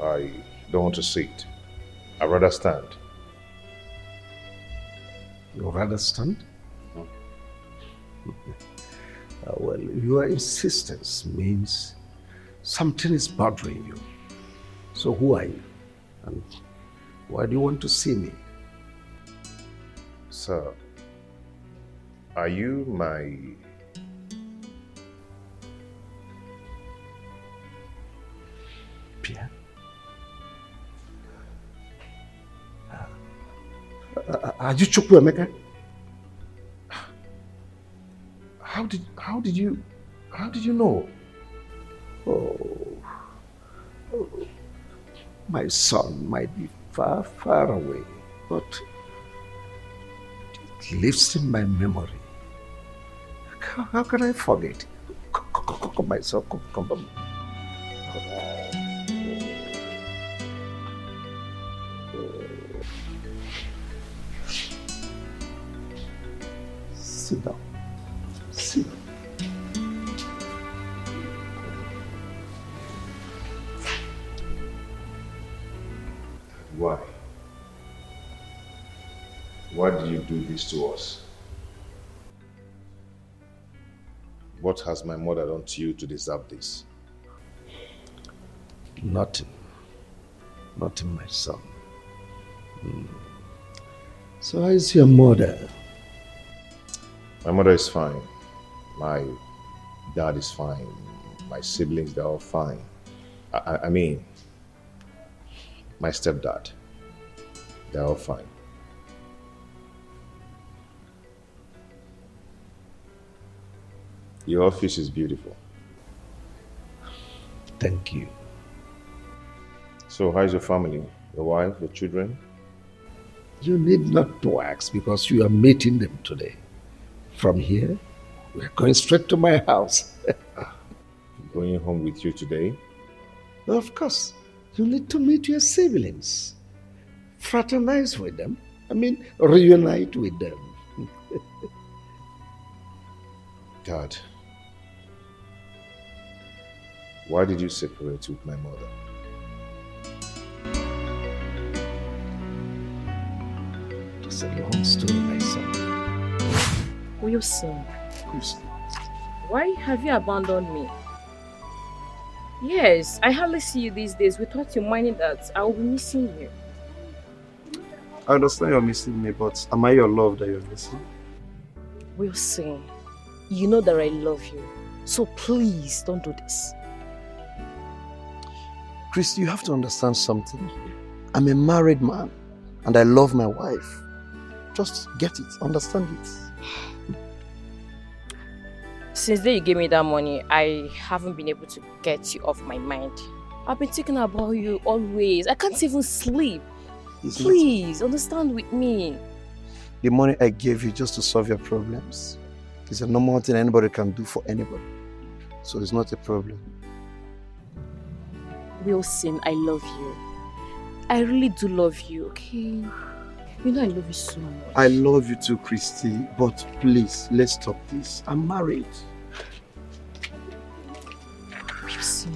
I don't want to sit. I'd rather stand. You rather stand? Well, your insistence means something is bothering you. So who are you? And why do you want to see me? Sir, are you my... Pierre? Are you Chukwuemeka? How did you know? Oh, my son might be far, far away, but it lives in my memory. How can I forget? Come, my son, come. Sit down. Sit down. Why? Why did you do this to us? What has my mother done to you to deserve this? Nothing. Nothing, my son. So how is your mother? My mother is fine. My dad is fine. My siblings, they're all fine. I mean, my stepdad, they're all fine. Your office is beautiful. Thank you. So how's your family? Your wife, your children? You need not to ask because you are meeting them today. From here, we are going straight to my house. Going home with you today? Of course. You need to meet your siblings. Fraternize with them. Reunite with them. Dad, why did you separate with my mother? It's a long story, my son. Wilson, Christy. why have you abandoned me? Yes, I hardly see you these days. Without you minding that, I will be missing you. I understand you're missing me, but am I your love that you're missing? Wilson, you know that I love you. So please, don't do this. Christy, you have to understand something. I'm a married man, and I love my wife. Just get it, understand it. Since the day you gave me that money, I haven't been able to get you off my mind. I've been thinking about you always. I can't even sleep. Please, understand with me. The money I gave you just to solve your problems is a normal thing anybody can do for anybody. So it's not a problem. Wilson, I love you. I really do love you, okay? You know I love you so much. I love you too, Christy, but please, let's stop this. I'm married. Wilson.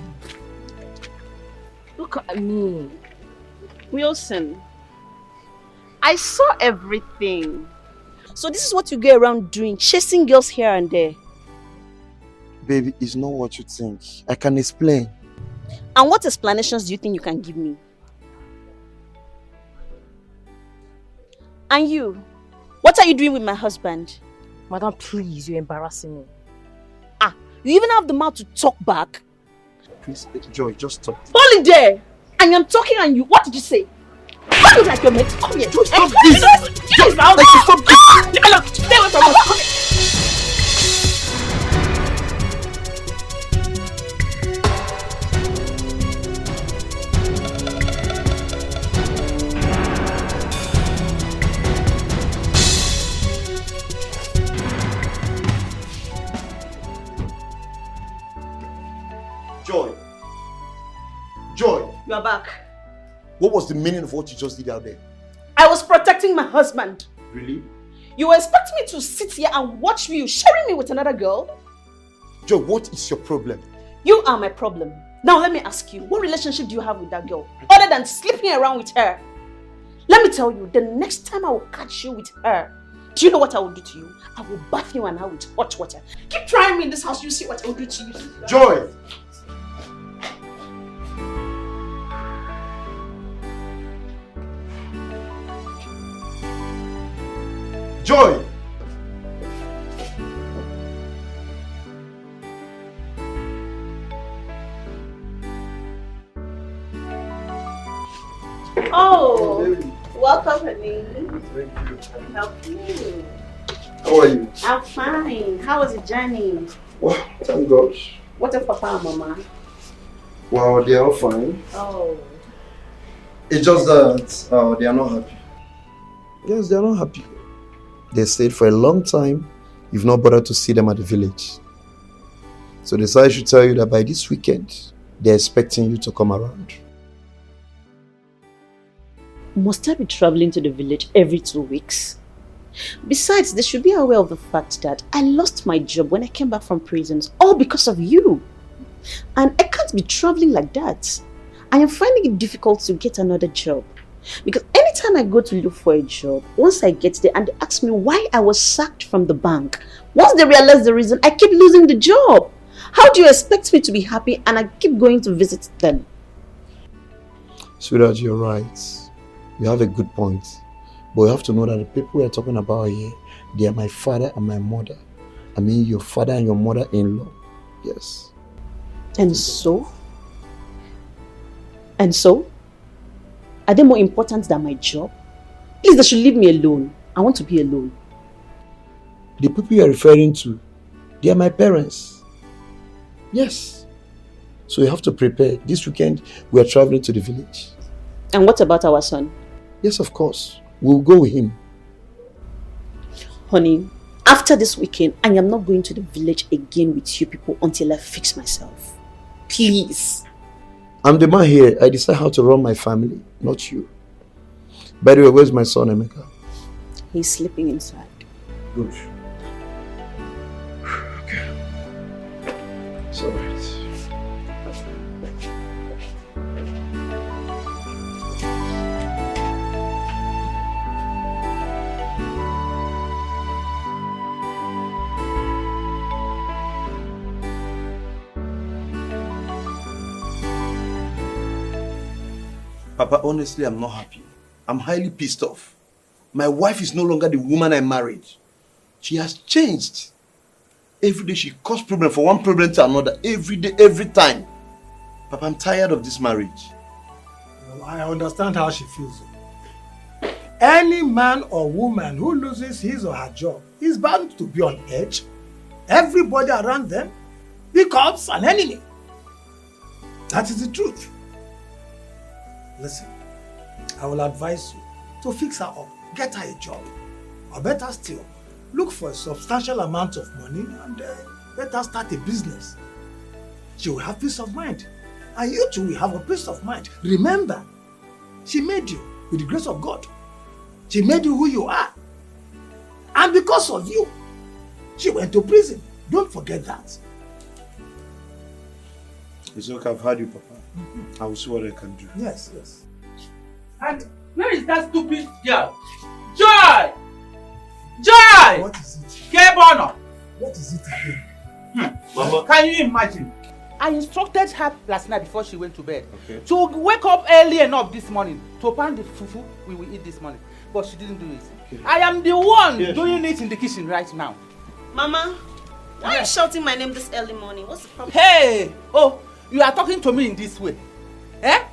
Look at me. Wilson, I saw everything. So this is what you go around doing, chasing girls here and there. Baby, it's not what you think. I can explain. And what explanations do you think you can give me? And you, what are you doing with my husband? Madam, please, you're embarrassing me. Ah, you even have the mouth to talk back? Please, Joy, just stop. Hold it there! And I'm talking and you, what did you say? How look like your mate? Come here. Joy, stop this! Joy, stop this! Stay away from us. Come here. Joy. Joy. You are back. What was the meaning of what you just did out there? I was protecting my husband. Really? You were expecting me to sit here and watch you sharing me with another girl? Joy, what is your problem? You are my problem. Now let me ask you, what relationship do you have with that girl? Other than sleeping around with her? Let me tell you, the next time I will catch you with her, do you know what I will do to you? I will bath you and her with hot water. Keep trying me in this house, you see what I will do to you. Joy! Joy! Oh, welcome, honey. Thank you. Help you. How are you? I'm fine. How was the journey? Well, thank God. What of Papa and Mama? Well, they are all fine. Oh. It's just that they are not happy. Yes, they are not happy. They stayed for a long time. You've not bothered to see them at the village. So they decided I should tell you that by this weekend, they're expecting you to come around. Must I be traveling to the village every 2 weeks? Besides, they should be aware of the fact that I lost my job when I came back from prisons, all because of you. And I can't be traveling like that. I am finding it difficult to get another job. Because anytime I go to look for a job, once I get there and they ask me why I was sacked from the bank, once they realize the reason, I keep losing the job. How do you expect me to be happy and I keep going to visit them? Sweetheart, you're right. You have a good point. But you have to know that the people we are talking about here, they are my father and my mother. I mean your father and your mother-in-law. Yes. And so? And so? Are they more important than my job? Please, they should leave me alone. I want to be alone. The people you are referring to, they are my parents. Yes. So you have to prepare. This weekend, we are traveling to the village. And what about our son? Yes, of course. We'll go with him. Honey, after this weekend, I am not going to the village again with you people until I fix myself. Please. I'm the man here. I decide how to run my family, not you. By the way, where's my son, Emeka? He's sleeping inside. Good. Okay. It's alright. Papa, honestly, I'm not happy. I'm highly pissed off. My wife is no longer the woman I married. She has changed. Every day she causes problem from one problem to another. Every day, every time. Papa, I'm tired of this marriage. Well, I understand how she feels. Any man or woman who loses his or her job is bound to be on edge. Everybody around them becomes an enemy. That is the truth. Listen, I will advise you to fix her up, get her a job. Or better still, look for a substantial amount of money and let her start a business. She will have peace of mind. And you too will have a peace of mind. Remember, she made you with the grace of God. She made you who you are. And because of you, she went to prison. Don't forget that. It's okay, I've heard you, Papa. I will see what I can do. Yes, yes. And where is that stupid girl? Joy! Joy! What is it? Kebono! What is it again? Mama. Can you imagine? I instructed her last night before she went to bed to wake up early enough this morning to pan the fufu we will eat this morning. But she didn't do it. Okay. I am the one doing it in the kitchen right now. Mama, why are you shouting my name this early morning? What's the problem? Hey! Oh, you are talking to me in this way. Eh?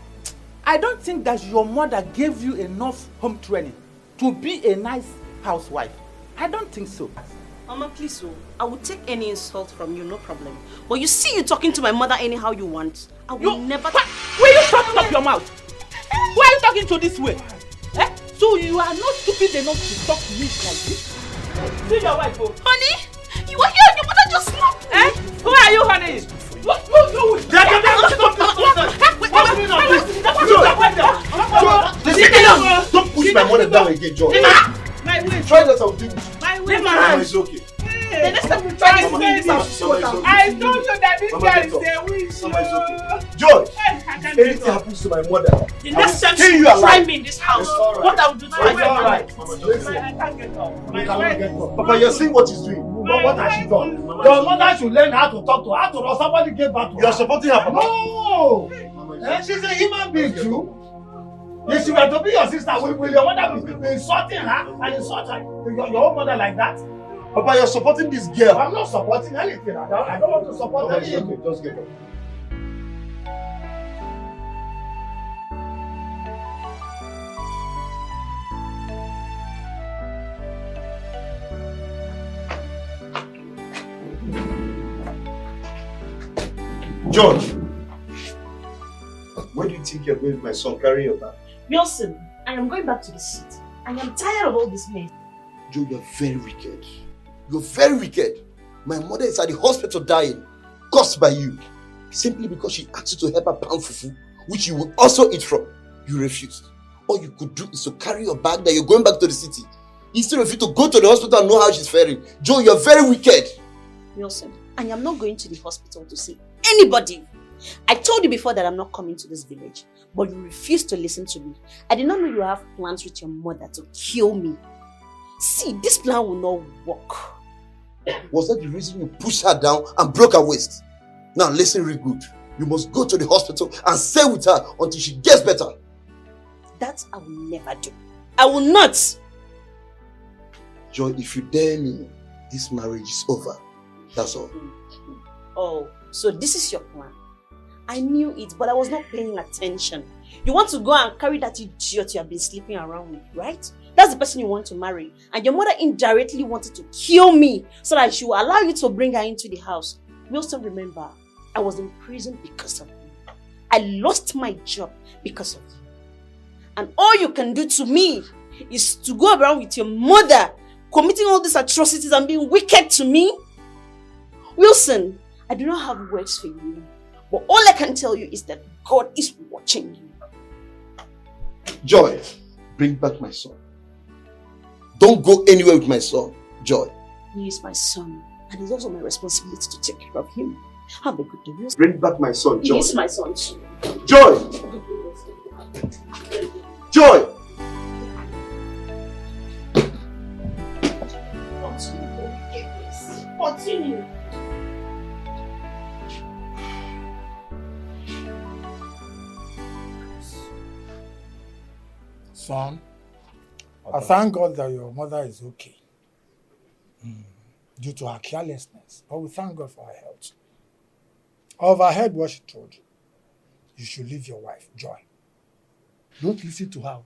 I don't think that your mother gave you enough home training to be a nice housewife. I don't think so. Mama, please, I will take any insult from you, no problem. But you see you talking to my mother anyhow you want. I will never... Will you shut up your mouth? Why are you talking to this way? Eh? So you are not stupid enough to talk to me like this? See your wife, oh. Honey, you are here and your mother just slapped me. Eh? Who are you, honey? What you with? Don't push my mother down again, George. My way. Try that, I'll do it. My way. Mama, it's okay. The next time we try this, I told you that this guy is a witch. Mama, it's okay. George, anything happens to my mother, the next time you you try alive. me in this house, Right. what I will do to my Alright. I can't get up. Papa, you're seeing what he's doing. But what has she done? Your mother should learn how to talk to her. After all, somebody gave back to her. You're supporting her, Papa. No! She's a human being too. If she were to be your sister, will your mother be insulting her and insult her, your own mother like that? Papa, you're supporting this girl. I'm not supporting anything. I don't want to support Papa, anything. okay. Just get up. George, where do you think you're going with my son? Carry your bag. Wilson, I am going back to the city. I am tired of all this mess. Joe, you're very wicked. You're very wicked. My mother is at the hospital dying, caused by you. Simply because she asked you to help her pound fufu, which you will also eat from. You refused. All you could do is to carry your bag that you're going back to the city. Instead of you to go to the hospital and know how she's faring. Joe, you're very wicked. Wilson, I am not going to the hospital to see anybody. I told you before that I'm not coming to this village, but you refused to listen to me. I did not know you have plans with your mother to kill me. See, this plan will not work. Was that the reason you pushed her down and broke her waist? Now listen real good. You must go to the hospital and stay with her until she gets better. That I will never do. I will not. Joy, if you dare me, this marriage is over. That's all. Oh, so this is your plan. I knew it, but I was not paying attention. You want to go and carry that idiot you have been sleeping around with, right? That's the person you want to marry. And your mother indirectly wanted to kill me so that she will allow you to bring her into the house. Wilson, remember, I was in prison because of you. I lost my job because of you. And all you can do to me is to go around with your mother committing all these atrocities and being wicked to me. Wilson, I do not have words for you. But all I can tell you is that God is watching you. Joy, bring back my son. Don't go anywhere with my son, Joy. He is my son, and it's also my responsibility to take care of him. Have a good day, Wilson. Bring back my son, Joy. He is my son too. Joy! Joy! Continue. Son, I thank God that your mother is okay due to her carelessness. But we thank God for her health. I overheard what she told you. You should leave your wife, Joy. Don't listen to her.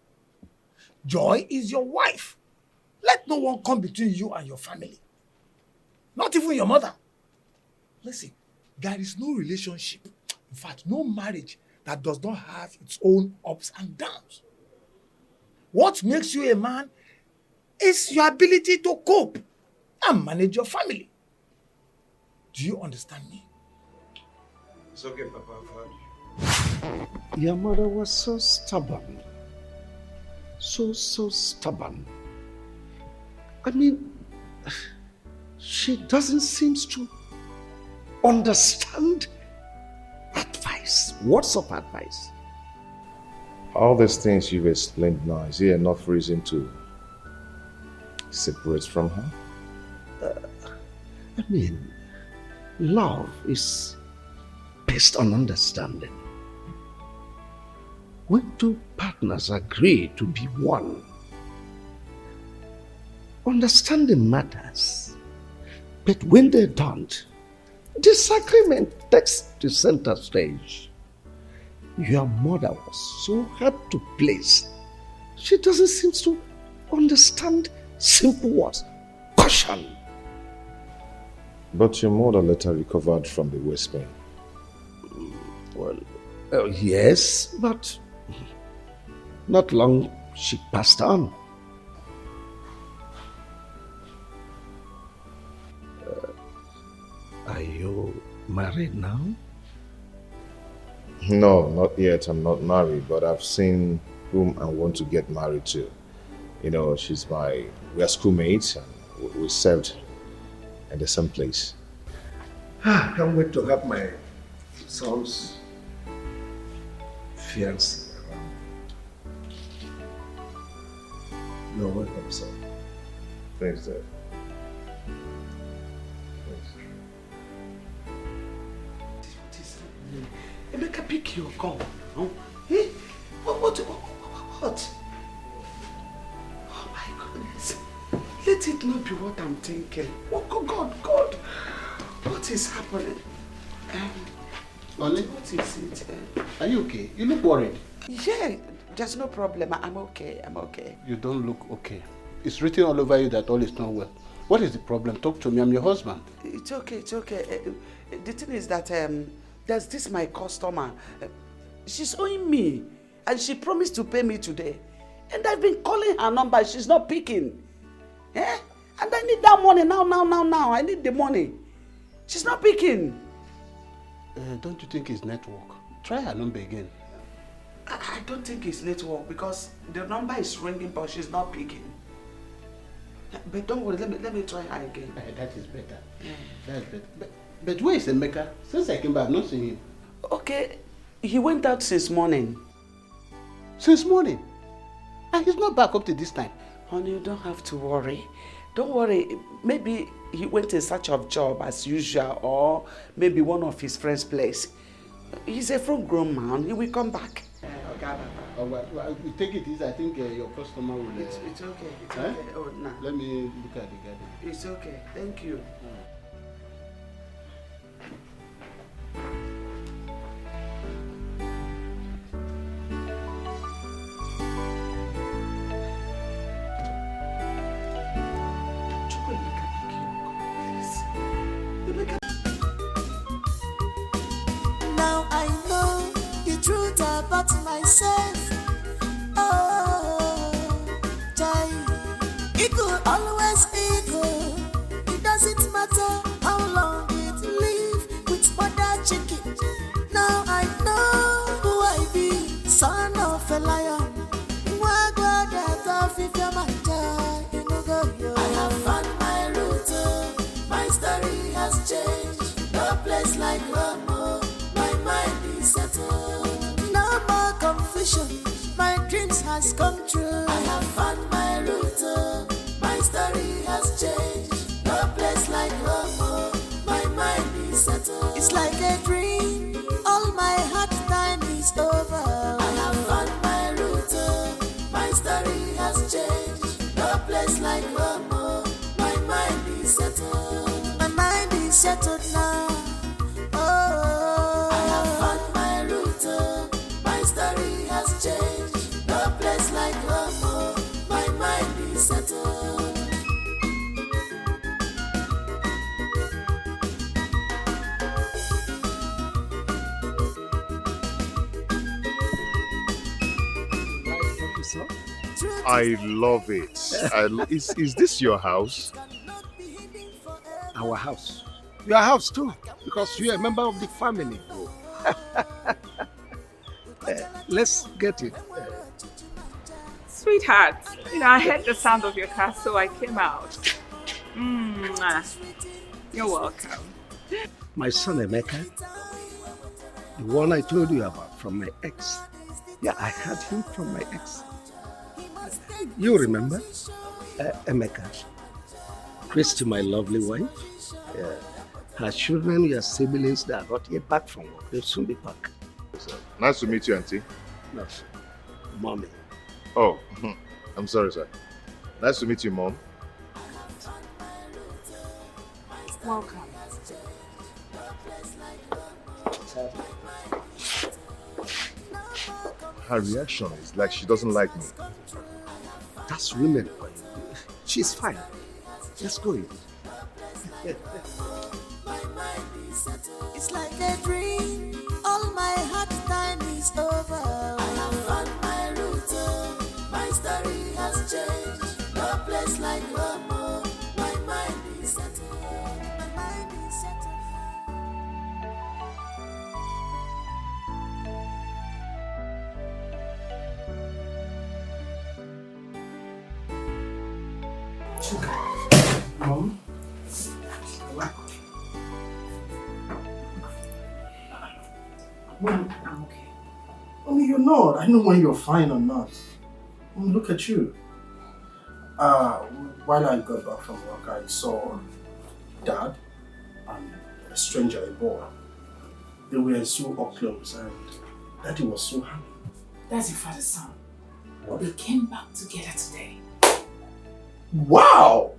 Joy is your wife. Let no one come between you and your family. Not even your mother. Listen, there is no relationship, in fact, no marriage that does not have its own ups and downs. What makes you a man is your ability to cope and manage your family. Do you understand me? It's okay, Papa. I've heard you. Your mother was so stubborn. So stubborn. I mean, she doesn't seem to understand advice. advice, words of advice. All these things you've explained now, is there enough reason to separate from her? I mean, love is based on understanding. When two partners agree to be one, understanding matters. But when they don't, disagreement takes the center stage. Your mother was so hard to please. She doesn't seem to understand simple words. Caution. But your mother later recovered from the waist pain. Well, yes, but not long she passed on. Are you married now? No, not yet. I'm not married, but I've seen whom I want to get married to. You know, we are schoolmates and we served at the same place. I can't wait to have my son's fiancé around. You're welcome, son. Thanks, Dad. Emeka, pick your gun. No? Hey, what? Oh my goodness. Let it not be what I'm thinking. Oh God. What is happening? Only? What is it? Are you okay? You look worried. Yeah, there's no problem. I'm okay. You don't look okay. It's written all over you that all is not well. What is the problem? Talk to me. I'm your husband. It's okay. The thing is that there's this my customer. She's owing me, and she promised to pay me today. And I've been calling her number. She's not picking. Eh? And I need that money now. I need the money. She's not picking. Don't you think it's network? Try her number again. I don't think it's network because the number is ringing, but she's not picking. But don't worry, let me try her again. That is better. Yeah. That's better. But where is Emeka? Since I came back, I've not seen him. Okay, he went out since morning. Since morning? And he's not back up to this time. Honey, you don't have to worry. Don't worry. Maybe he went in search of job as usual, or maybe one of his friends' place. He's a full-grown man. He will come back. Okay. Well, we take it easy. I think your customer will... It's okay. It's okay. Oh, no. Let me look at the garden. It's okay. Thank you. Now I know the truth about myself. Oh, Jai, it could always equal. It doesn't matter how long it live with mother chicken. Now I know who I be, son of a lion. I have found my route. My story has changed. No place like home. My mind is settled. No more confusion. My dreams has come true. I have found my route. My story has changed. No place like home. My mind is settled. It's like a dream. All my hard time is over. I have found my route. My story has changed. No place like home. My mind is settled. My mind is settled now. Oh, I have found my route. My story has changed. No place like home. My mind is settled. I love it. Is this your house? Our house. Your house too, because you're a member of the family. Let's get it. Sweetheart, I heard the sound of your car, so I came out. You're welcome. My son Emeka, The one I told you about from my ex. Yeah, I had him from my ex. You remember? Emeka. Christy, my lovely wife. Yeah. Her children, your siblings, they are not yet back from work. They'll soon be back. So, nice to meet you, Auntie. No, Mommy. Oh, I'm sorry, sir. Nice to meet you, Mom. Welcome. Her reaction is like she doesn't like me. That's women. She's fine. Let's go in. It's like a dream. All my hard time is over. I have found my route. My story has changed. No place like home. My mind is settled. My mind is settled. Mom? Mom, I'm okay. Mommy, you're not. I know when you're fine or not. Mom, look at you. While I got back from work, I saw Dad and a stranger, a boy. They were so up close and Daddy was so happy. That's your father's son. They came back together today. Wow!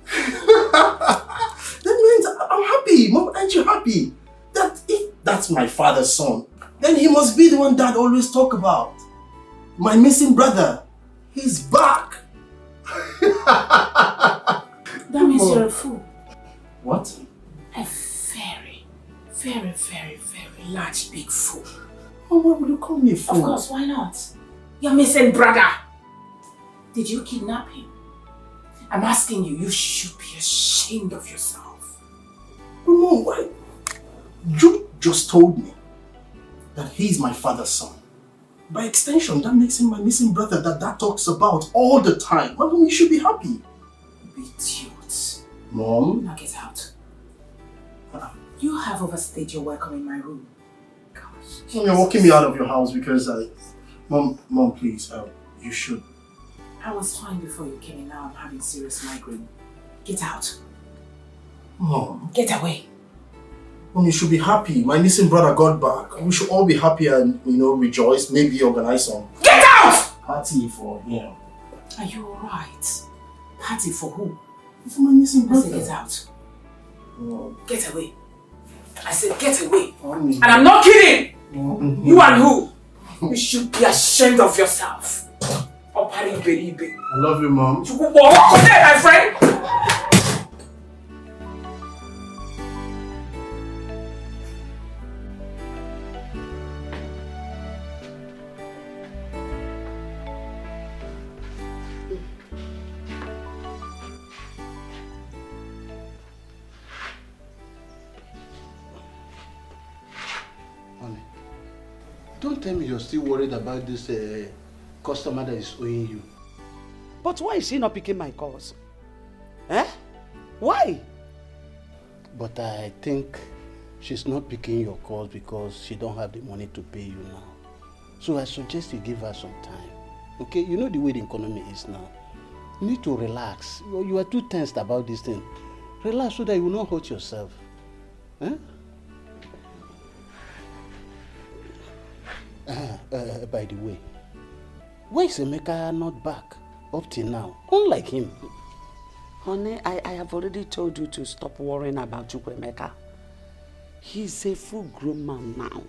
That means I'm happy. Mom, aren't you happy? That if that's my father's son, then he must be the one Dad always talk about. My missing brother. He's back. That means Mom. you're a fool. What? A very, very, very, very large, big fool. Oh, why would you call me a fool? Of course, why not? Your missing brother. Did you kidnap him? I'm asking you, you should be ashamed of yourself. Mom, why? You just told me that he's my father's son. By extension, that makes him my missing brother that Dad talks about all the time. Mom, you should be happy. Idiot. Mom? Now get out. You have overstayed your welcome in my room. Mom, you're walking me out of your house because Mom, please, you should. I was fine before you came in. Now I'm having serious migraine. Get out. Mom. Get away. Mom, you should be happy. My missing brother got back. We should all be happy and, rejoice. Maybe organize some Get out! party for him. Are you alright? Party for who? For my missing I brother. said get out. Mom. Get away. I said get away. Mommy. And I'm not kidding! You and who? You should be ashamed of yourself. I love you, Mom. My friend! Honey, don't tell me you're still worried about this customer that is owing you. But why is she not picking my calls? Eh? Why? But I think she's not picking your calls because she don't have the money to pay you now. So I suggest you give her some time. Okay? You know the way the economy is now. You need to relax. You are too tensed about this thing. Relax so that you will not hurt yourself. Eh? By the way, why is Emeka not back up till now? Unlike him. Honey, I have already told you to stop worrying about Chukwemeka. He's a full-grown man now.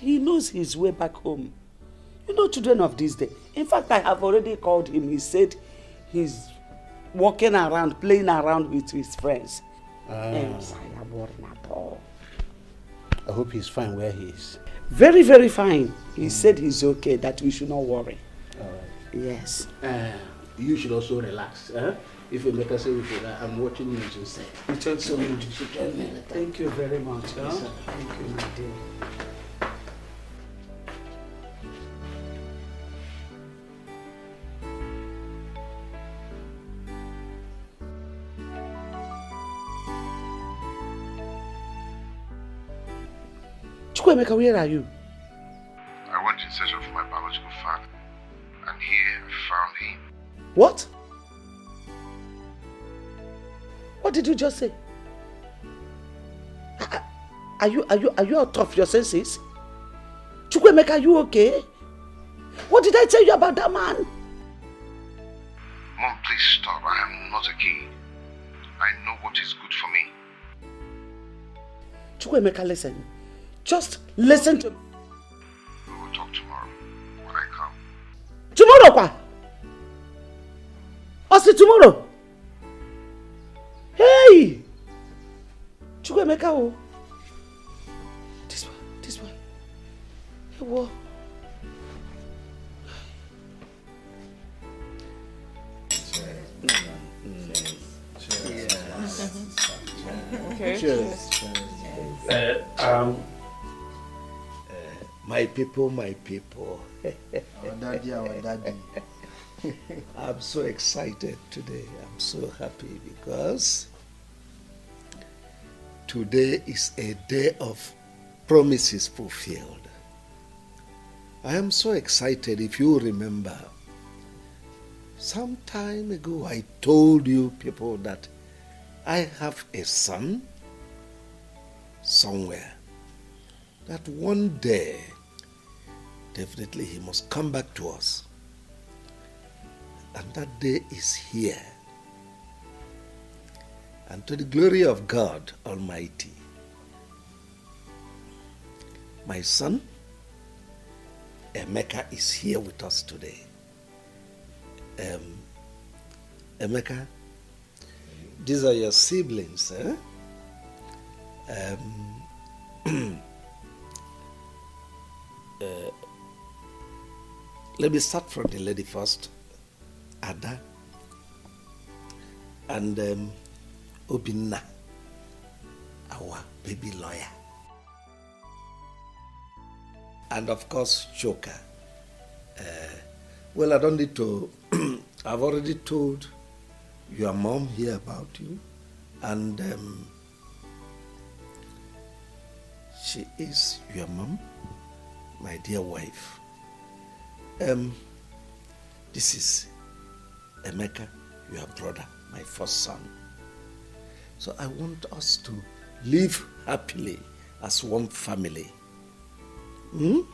He knows his way back home. You know, children of this day. In fact, I have already called him. He said he's walking around, playing around with his friends. Yes, I am worried at all. I hope he's fine where he is. Very, very fine. He said he's okay, that we should not worry. All right. Yes. You should also relax. If Emeka say we should, I'm watching news instead. So you should tell me later. Thank you very much. Yes, sir. Thank you, my dear. Chukwemeka, where are you? I went in search of my biological father, and here I found him. What? What did you just say? Are you out of your senses? Chukwemeka, are you okay? What did I tell you about that man? Mom, please stop. I am not a kid. I know what is good for me. Chukwemeka, listen. Just listen to me. We will talk tomorrow when I come. Tomorrow, kwa? What's tomorrow? Hey! Chukwemeka, oh. This one. Hey, what? Okay. Cheers. My people. Our daddy. I'm so excited today. I'm so happy because today is a day of promises fulfilled. I am so excited. If you remember, some time ago I told you people that I have a son somewhere, that one day definitely he must come back to us. And that day is here. And to the glory of God Almighty, my son Emeka is here with us today. Emeka, these are your siblings, eh? Let me start from the lady first. Ada and Obinna, our baby lawyer. And of course, Choka. Well, I don't need to, I've already told your mom here about you. And she is your mom, my dear wife. This is Emeka, your brother, my first son. So I want us to live happily as one family. In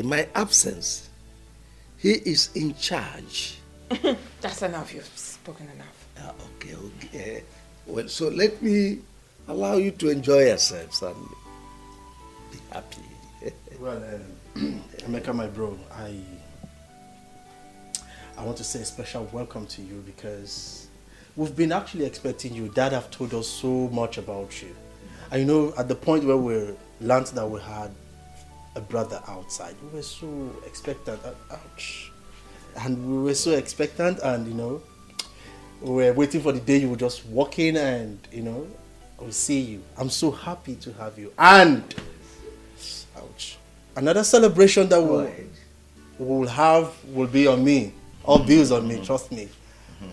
my absence, he is in charge. That's enough. You've spoken enough. Okay. Well, so let me allow you to enjoy yourselves and be happy. Well, Emeka, my bro, I want to say a special welcome to you because we've been actually expecting you. Dad have told us so much about you. And you know, at the point where we learned that we had a brother outside, we were so expectant. Ouch. And we were so expectant, and you know, we were waiting for the day you would just walk in and, you know, we'll see you. I'm so happy to have you. And, ouch, another celebration that we'll have will be on me. All bills on me, trust me.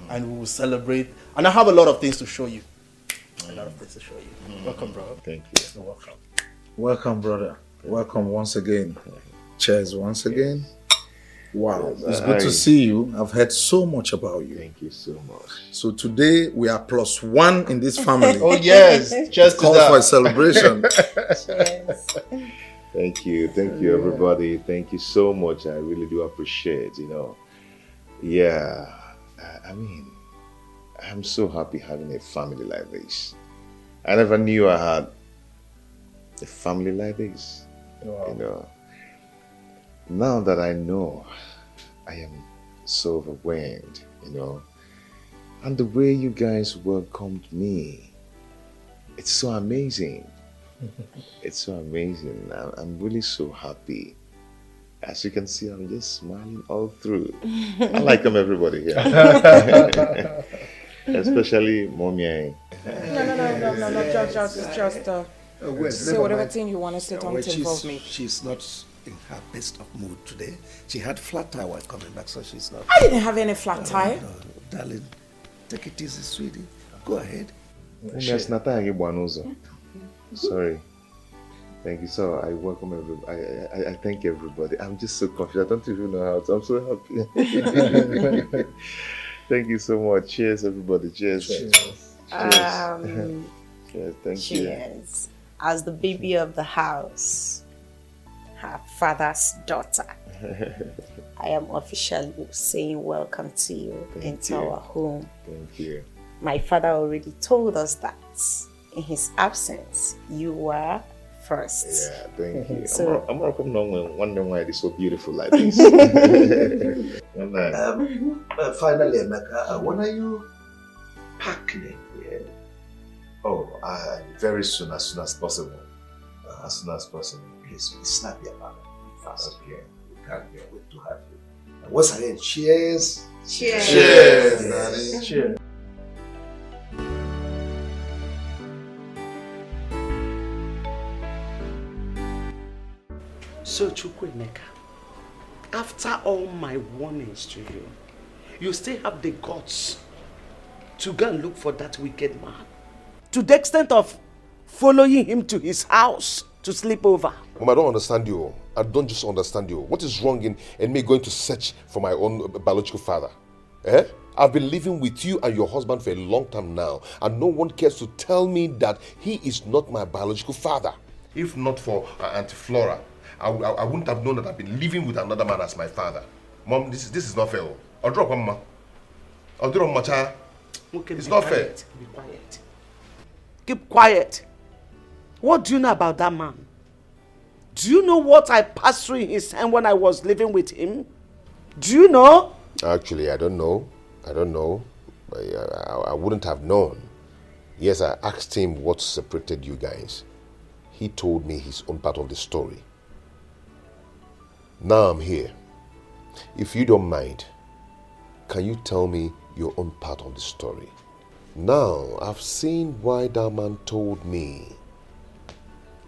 And we will celebrate. And I have a lot of things to show you. A lot of things to show you. Welcome, bro. Thank you. You're welcome. Welcome, brother. Welcome once again. Cheers once again. Wow, it's good to see you. I've heard so much about you. Thank you so much. So today we are +1 in this family. Oh yes, just calls for a celebration. Thank you, everybody. Thank you so much. I really do appreciate. I mean, I'm so happy having a family like this. I never knew I had a family like this. Wow. Now that I know, I am so overwhelmed, and the way you guys welcomed me, it's so amazing. It's so amazing. I'm really so happy. As you can see, I'm just smiling all through. I like them, everybody here. Especially Mommy. No, just say whatever thing you want to say, don't involve me. She's not in her best of mood today. She had flat tire while coming back, so she's not. I didn't have any flat tire. No, darling, take it easy, sweetie. Go ahead. Sorry. Thank you. So I welcome everybody. I thank everybody. I'm just so confused. I don't even know how to. I'm so happy. Thank you so much. Cheers, everybody. Cheers. Cheers. Cheers. Thank you. Cheers. As the baby of the house, her father's daughter, I am officially saying welcome to you into our home. Thank you. My father already told us that in his absence, you were first. Yeah, thank you. So, I'm not wondering why it is so beautiful like this. Finally, Emeka, when are you packing? Yeah. Oh, very soon, as soon as possible. As soon as possible. Please be snappy about it. Fast. Okay. We can't wait to have you. And once again, cheers. Cheers. Cheers. Cheers. Cheers. So, Chukwuemeka, after all my warnings to you, you still have the guts to go and look for that wicked man, to the extent of following him to his house to sleep over. Mom, I don't understand you. I don't just understand you. What is wrong in me going to search for my own biological father? Eh? I've been living with you and your husband for a long time now, and no one cares to tell me that he is not my biological father. If not for Auntie Flora, I wouldn't have known that I've been living with another man as my father. Mom, this is not fair. I'll drop Mama. I'll drop my child. Okay, it's not fair. Be quiet. Keep quiet. What do you know about that man? Do you know what I passed through in his time when I was living with him? Do you know? Actually, I don't know. I wouldn't have known. Yes, I asked him what separated you guys. He told me his own part of the story. Now I'm here. If you don't mind, can you tell me your own part of the story? Now, I've seen why that man told me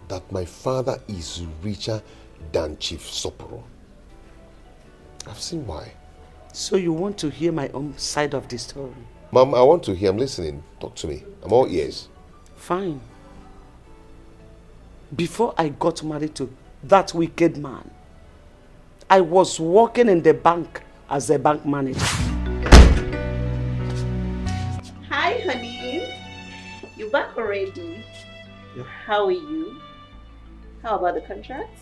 that my father is richer than Chief Soporo. I've seen why. So you want to hear my own side of the story? Mom, I want to hear. I'm listening. Talk to me. I'm all ears. Fine. Before I got married to that wicked man, I was working in the bank as a bank manager. Hi, honey. You back already? Yeah. How are you? How about the contract?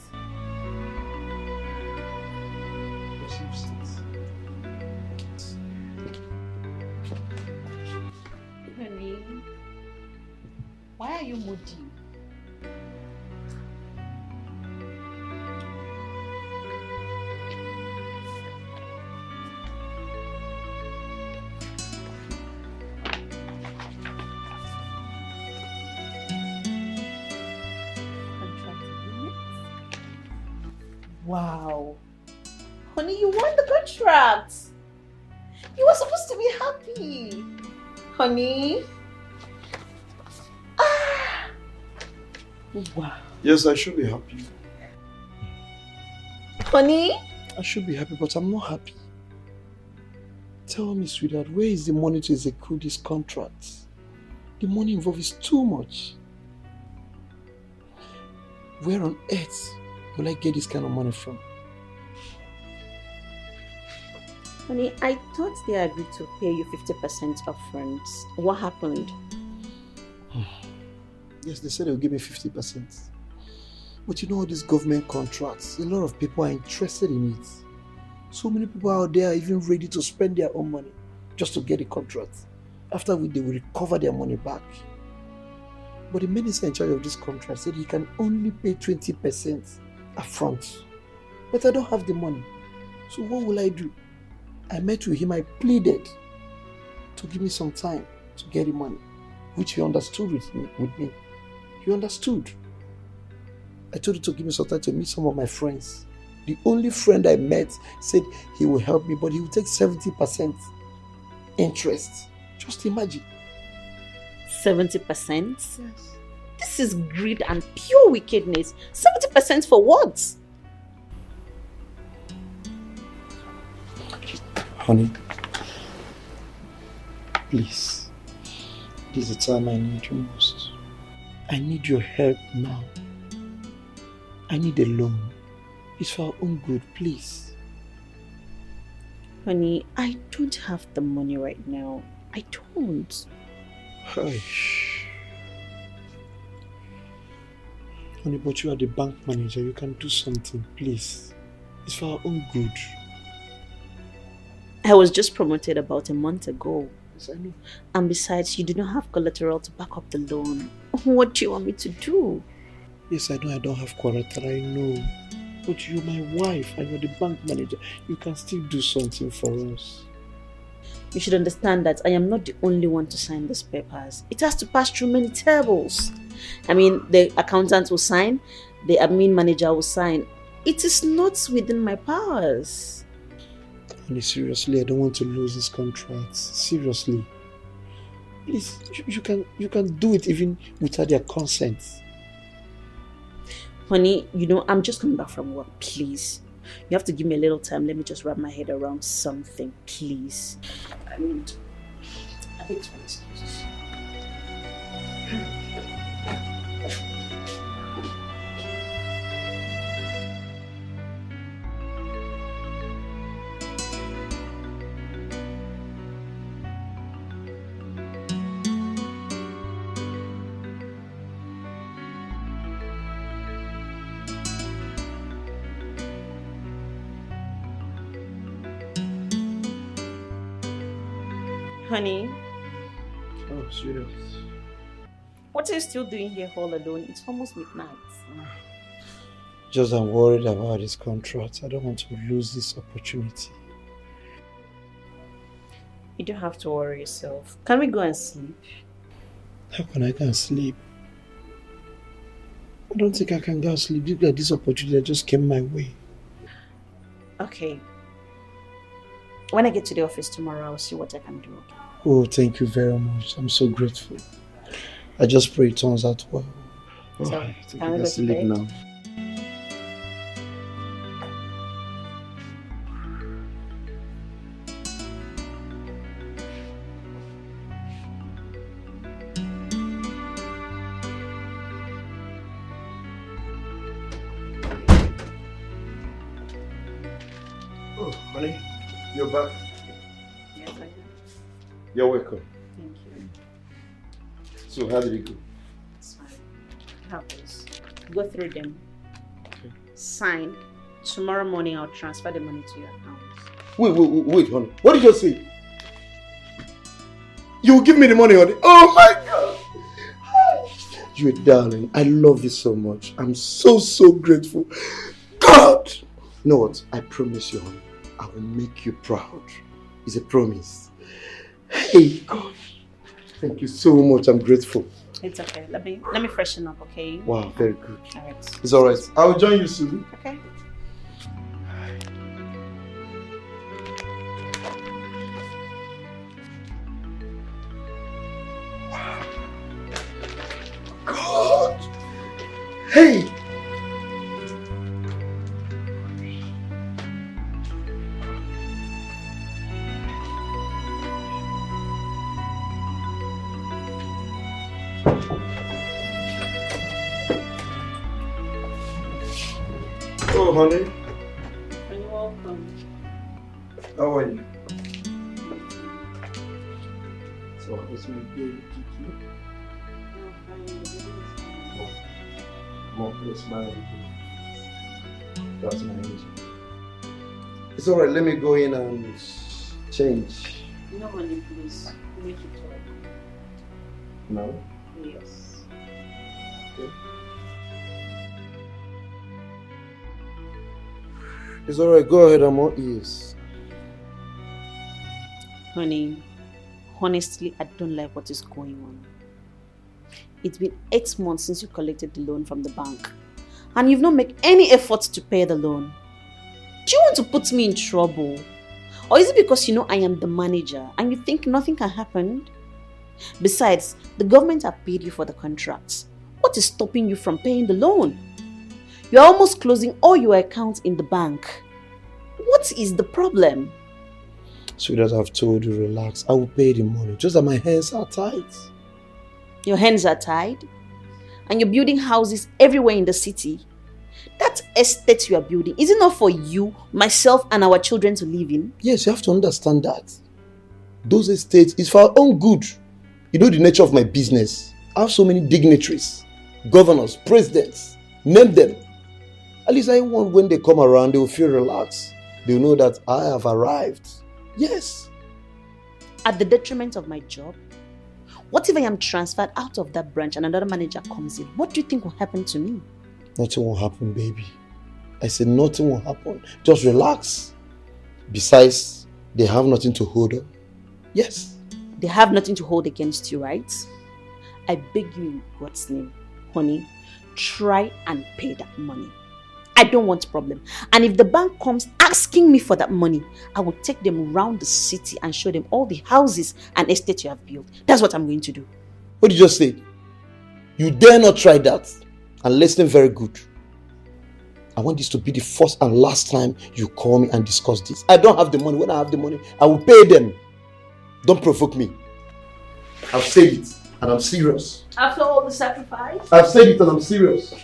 Honey, why are you moody? Wow. Honey, you won the contract. You were supposed to be happy. Honey. Ah. Wow. Yes, I should be happy. Honey? I should be happy, but I'm not happy. Tell me, sweetheart, where is the money to execute this contract? The money involved is too much. Where on earth will I get this kind of money from? Honey, I thought they agreed to pay you 50% upfront. What happened? Yes, they said they'll give me 50%. But you know all these government contracts, a lot of people are interested in it. So many people out there are even ready to spend their own money just to get a contract. After which they will recover their money back. But the minister in charge of this contract said he can only pay 20% upfront. But I don't have the money. So what will I do? I met with him, I pleaded to give me some time to get the money, which he understood with me. He understood. I told him to give me some time to meet some of my friends. The only friend I met said he will help me, but he will take 70% interest. Just imagine. 70%? Yes. This is greed and pure wickedness. 70% for what? Honey, please, This is the time I need you most. I need your help now. I need a loan. It's for our own good, please. Honey, I don't have the money right now. I don't. Hush. Honey, but you are the bank manager. You can do something, please. It's for our own good. I was just promoted about a month ago. Yes, I know. And besides, you do not have collateral to back up the loan. What do you want me to do? Yes, I know I don't have collateral, I know. But you're my wife and you're the bank manager. You can still do something for us. You should understand that I am not the only one to sign these papers. It has to pass through many tables. I mean, the accountant will sign, the admin manager will sign. It is not within my powers. Honey, seriously, I don't want to lose this contract. Seriously. Please, you can do it even without their consent. Honey, you know, I'm just coming back from work, please. You have to give me a little time. Let me just wrap my head around something, please. I need a bit of excuses. Honey, Oh, sweetheart. what are you still doing here all alone? It's almost midnight. Just I'm worried about this contract. I don't want to lose this opportunity. You don't have to worry yourself. Can we go and sleep? How can I go and sleep? I don't think I can go and sleep. Look at this opportunity that just came my way. Okay. When I get to the office tomorrow, I'll see what I can do. Oh, thank you very much. I'm so grateful. I just pray it turns out well. So, I think can we I go to sleep bed? now. Oh, honey, you're back. Yes, I am. You're welcome. Thank you. So, how did it go? It's fine. Have this. Go through them. Okay. Sign. Tomorrow morning, I'll transfer the money to your account. Wait, honey. What did you say? You will give me the money, honey. Oh my God! You're a darling. I love you so much. I'm so grateful. God! You know what? I promise you, honey, I will make you proud. It's a promise. Hey, God. Thank you so much. I'm grateful. It's okay. Let me freshen up, okay? Wow, very good. All right. It's alright. I'll join you soon. Okay. God! Hey! Oh, honey. You're welcome. How are you? So, what's my day? More place, my That's my age. It's alright. Let me go in and change. No, honey, please. Make it talk. No? Yes. Okay. It's alright. Go ahead. I'm all ears. Honey, honestly, I don't like what is going on. It's been 8 months since you collected the loan from the bank. And you've not made any effort to pay the loan. Do you want to put me in trouble? Or is it because you know I am the manager and you think nothing can happen? Besides, the government have paid you for the contracts. What is stopping you from paying the loan? You're almost closing all your accounts in the bank. What is the problem? Sweetheart, I've told you, relax. I will pay the money. Just that my hands are tight. Your hands are tied. And you're building houses everywhere in the city. That estate you are building, is it not for you, myself, and our children to live in? Yes, you have to understand that. Those estates is for our own good. You know the nature of my business. I have so many dignitaries, governors, presidents. Name them. At least I want when they come around, they will feel relaxed. They will know that I have arrived. Yes. At the detriment of my job? What if I am transferred out of that branch and another manager comes in? What do you think will happen to me? Nothing will happen, baby. I said nothing will happen. Just relax. Besides, they have nothing to hold on. Yes. They have nothing to hold against you, right? I beg you in God's name, honey, try and pay that money. I don't want problem. And if the bank comes asking me for that money, I will take them around the city and show them all the houses and estates you have built. That's what I'm going to do. What did you just say? You dare not try that. And listen very good. I want this to be the first and last time you call me and discuss this. I don't have the money. When I have the money, I will pay them. Don't provoke me. I've said it and I'm serious. After all the sacrifice? I've said it and I'm serious.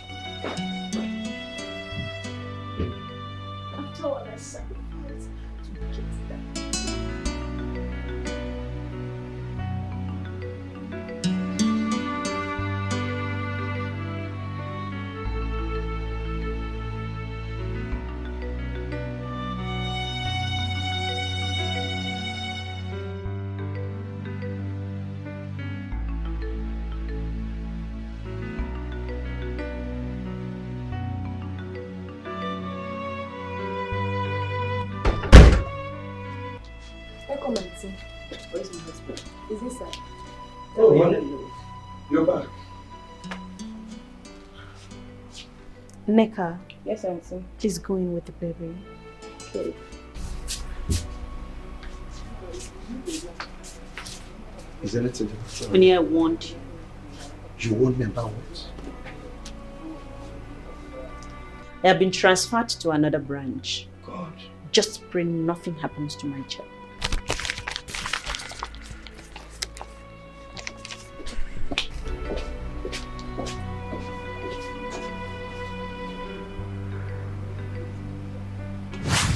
After all that sacrifice to get that. Come and see. Where's my husband? Is this sir? Oh, honey. You're back. Neka. Yes, auntie. Please go in with the baby. Okay. Is anything? Honey, I warned you. You warned me about what? I have been transferred to another branch. God. Just pray nothing happens to my child.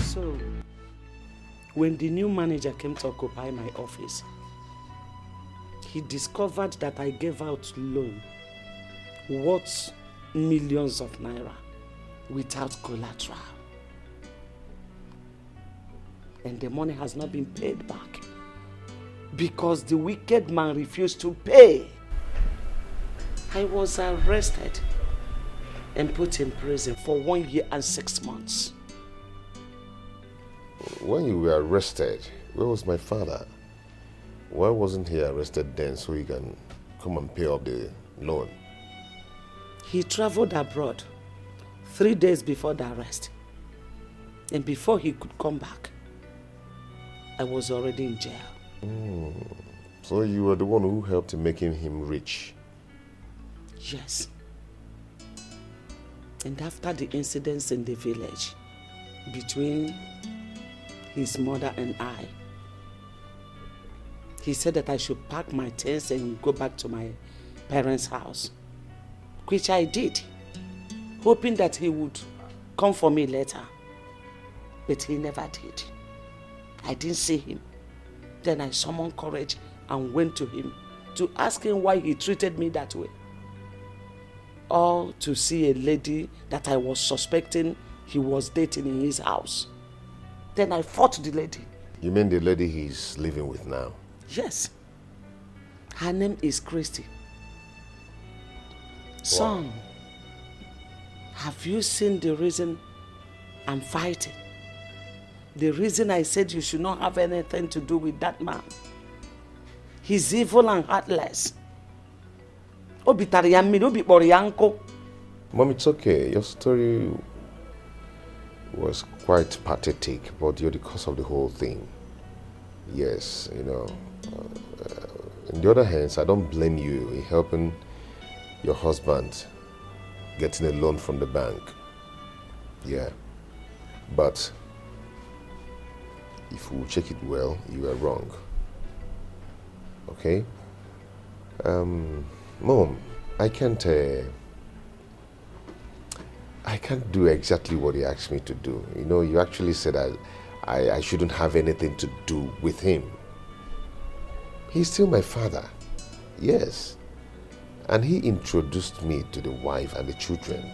So, when the new manager came to occupy my office, he discovered that I gave out loan worth millions of naira without collateral. And the money has not been paid back because the wicked man refused to pay. I was arrested and put in prison for 1 year and 6 months. When you were arrested, where was my father? Why wasn't he arrested then so he can come and pay off the loan? He traveled abroad 3 days before the arrest. And before he could come back, I was already in jail. So you were the one who helped in making him rich? Yes. And after the incidents in the village between his mother and I, he said that I should pack my things and go back to my parents' house, which I did, hoping that he would come for me later. But he never did. I didn't see him. Then I summoned courage and went to him to ask him why he treated me that way. All to see a lady that I was suspecting he was dating in his house. Then I fought the lady. You mean the lady he's living with now? Yes. Her name is Christy. Son, have you seen the reason I'm fighting? The reason I said you should not have anything to do with that man. He's evil and heartless. Mom, it's okay. Your story was quite pathetic, but you're the cause of the whole thing. Yes, you know. On the other hand, I don't blame you in helping your husband getting a loan from the bank. Yeah. But if we check it well, you are wrong. Okay? Mom, I can't do exactly what he asked me to do. You know, you actually said I shouldn't have anything to do with him. He's still my father, yes. And he introduced me to the wife and the children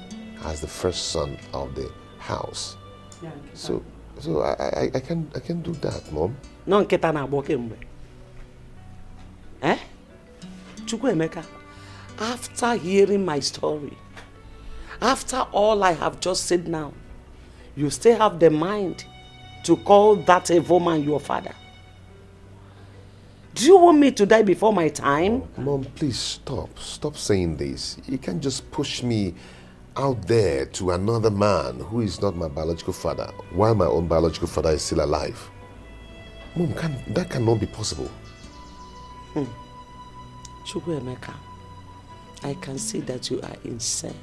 as the first son of the house. Yeah, so I can do that, Mom. No nketa na agbo kemgbe. Eh? Chukwuemeka, after hearing my story, after all I have just said now, you still have the mind to call that evil man your father? Do you want me to die before my time? Mom, please stop. Stop saying this. You can't just push me out there to another man who is not my biological father while my own biological father is still alive. Mom, that cannot be possible. Chukwuemeka, I can see that you are insane.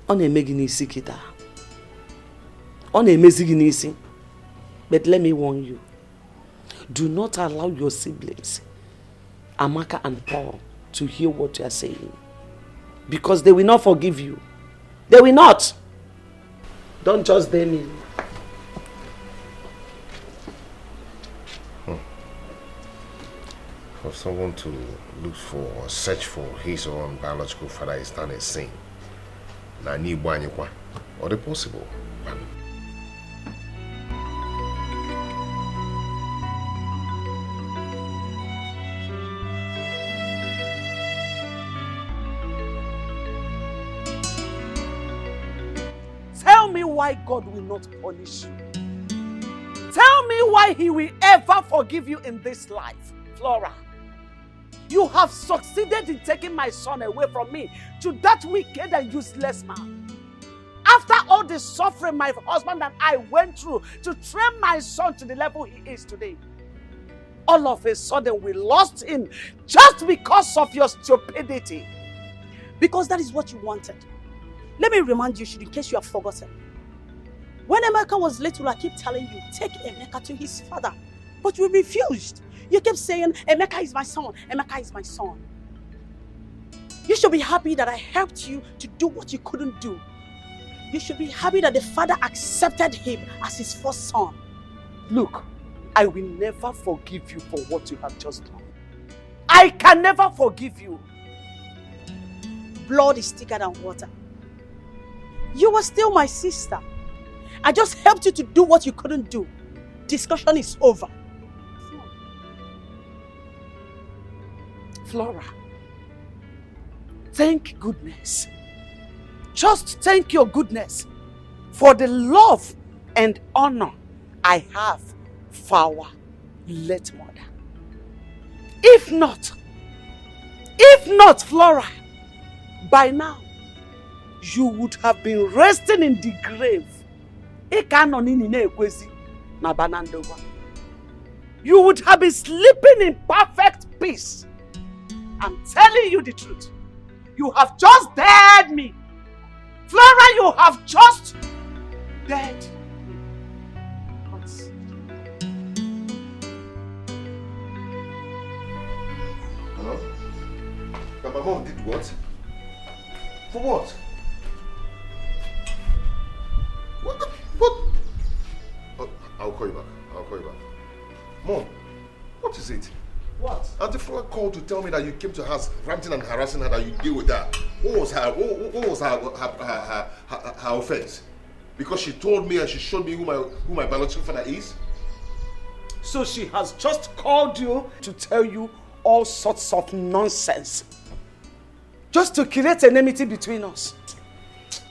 Ọ na-eme gị n'isi kita. Ọ na-emezi gị n'isi. But let me warn you. Do not allow your siblings, Amaka and Paul, to hear what you are saying. Because they will not forgive you. They will not. Don't just blame me. For someone to look for or search for his or own biological father is not a sin. Or the possible. Tell me why God will not punish you. Tell me why He will ever forgive you in this life, Flora. You have succeeded in taking my son away from me to that wicked and useless man. After all the suffering my husband and I went through to train my son to the level he is today, all of a sudden we lost him just because of your stupidity. Because that is what you wanted. Let me remind you, in case you have forgotten. When Emeka was little, I keep telling you, take Emeka to his father. But you refused. You kept saying, Emeka is my son, Emeka is my son. You should be happy that I helped you to do what you couldn't do. You should be happy that the father accepted him as his first son. Look, I will never forgive you for what you have just done. I can never forgive you. Blood is thicker than water. You were still my sister. I just helped you to do what you couldn't do. Discussion is over. Flora, thank goodness. Just thank your goodness for the love and honor I have for our late mother. If not, Flora, by now, you would have been resting in the grave. You would have been sleeping in perfect peace. I'm telling you the truth. You have just dared me. Flora, you have just dared me. Hello? But my mom did what? For what? What? Oh, I'll call you back. Mom, what is it? What? Auntie Flora called to tell me that you came to her house ranting and harassing her, that you deal with that. What was her offense? Because she told me and she showed me who my biological father is? So she has just called you to tell you all sorts of nonsense. Just to create enmity between us.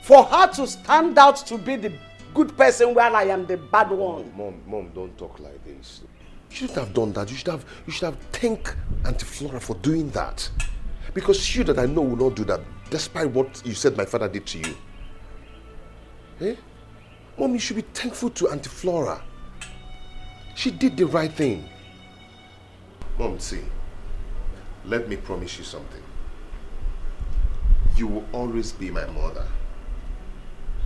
For her to stand out to be the good person while I am the bad one. Mom, don't talk like this. You shouldn't have done that. You should have thanked Auntie Flora for doing that. Because you that I know will not do that, despite what you said my father did to you. Eh? Mom, you should be thankful to Auntie Flora. She did the right thing. Mom, see, let me promise you something. You will always be my mother.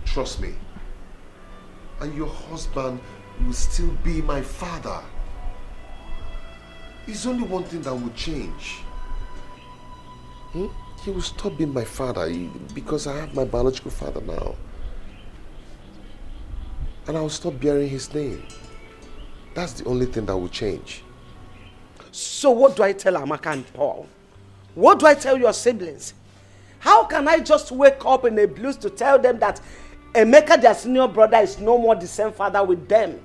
Trust me. And your husband will still be my father. It's only one thing that will change. He will stop being my father because I have my biological father now. And I'll stop bearing his name. That's the only thing that will change. So what do I tell Amaka and Paul? What do I tell your siblings? How can I just wake up in a blues to tell them that Emeka, their senior brother, is no more the same father with them?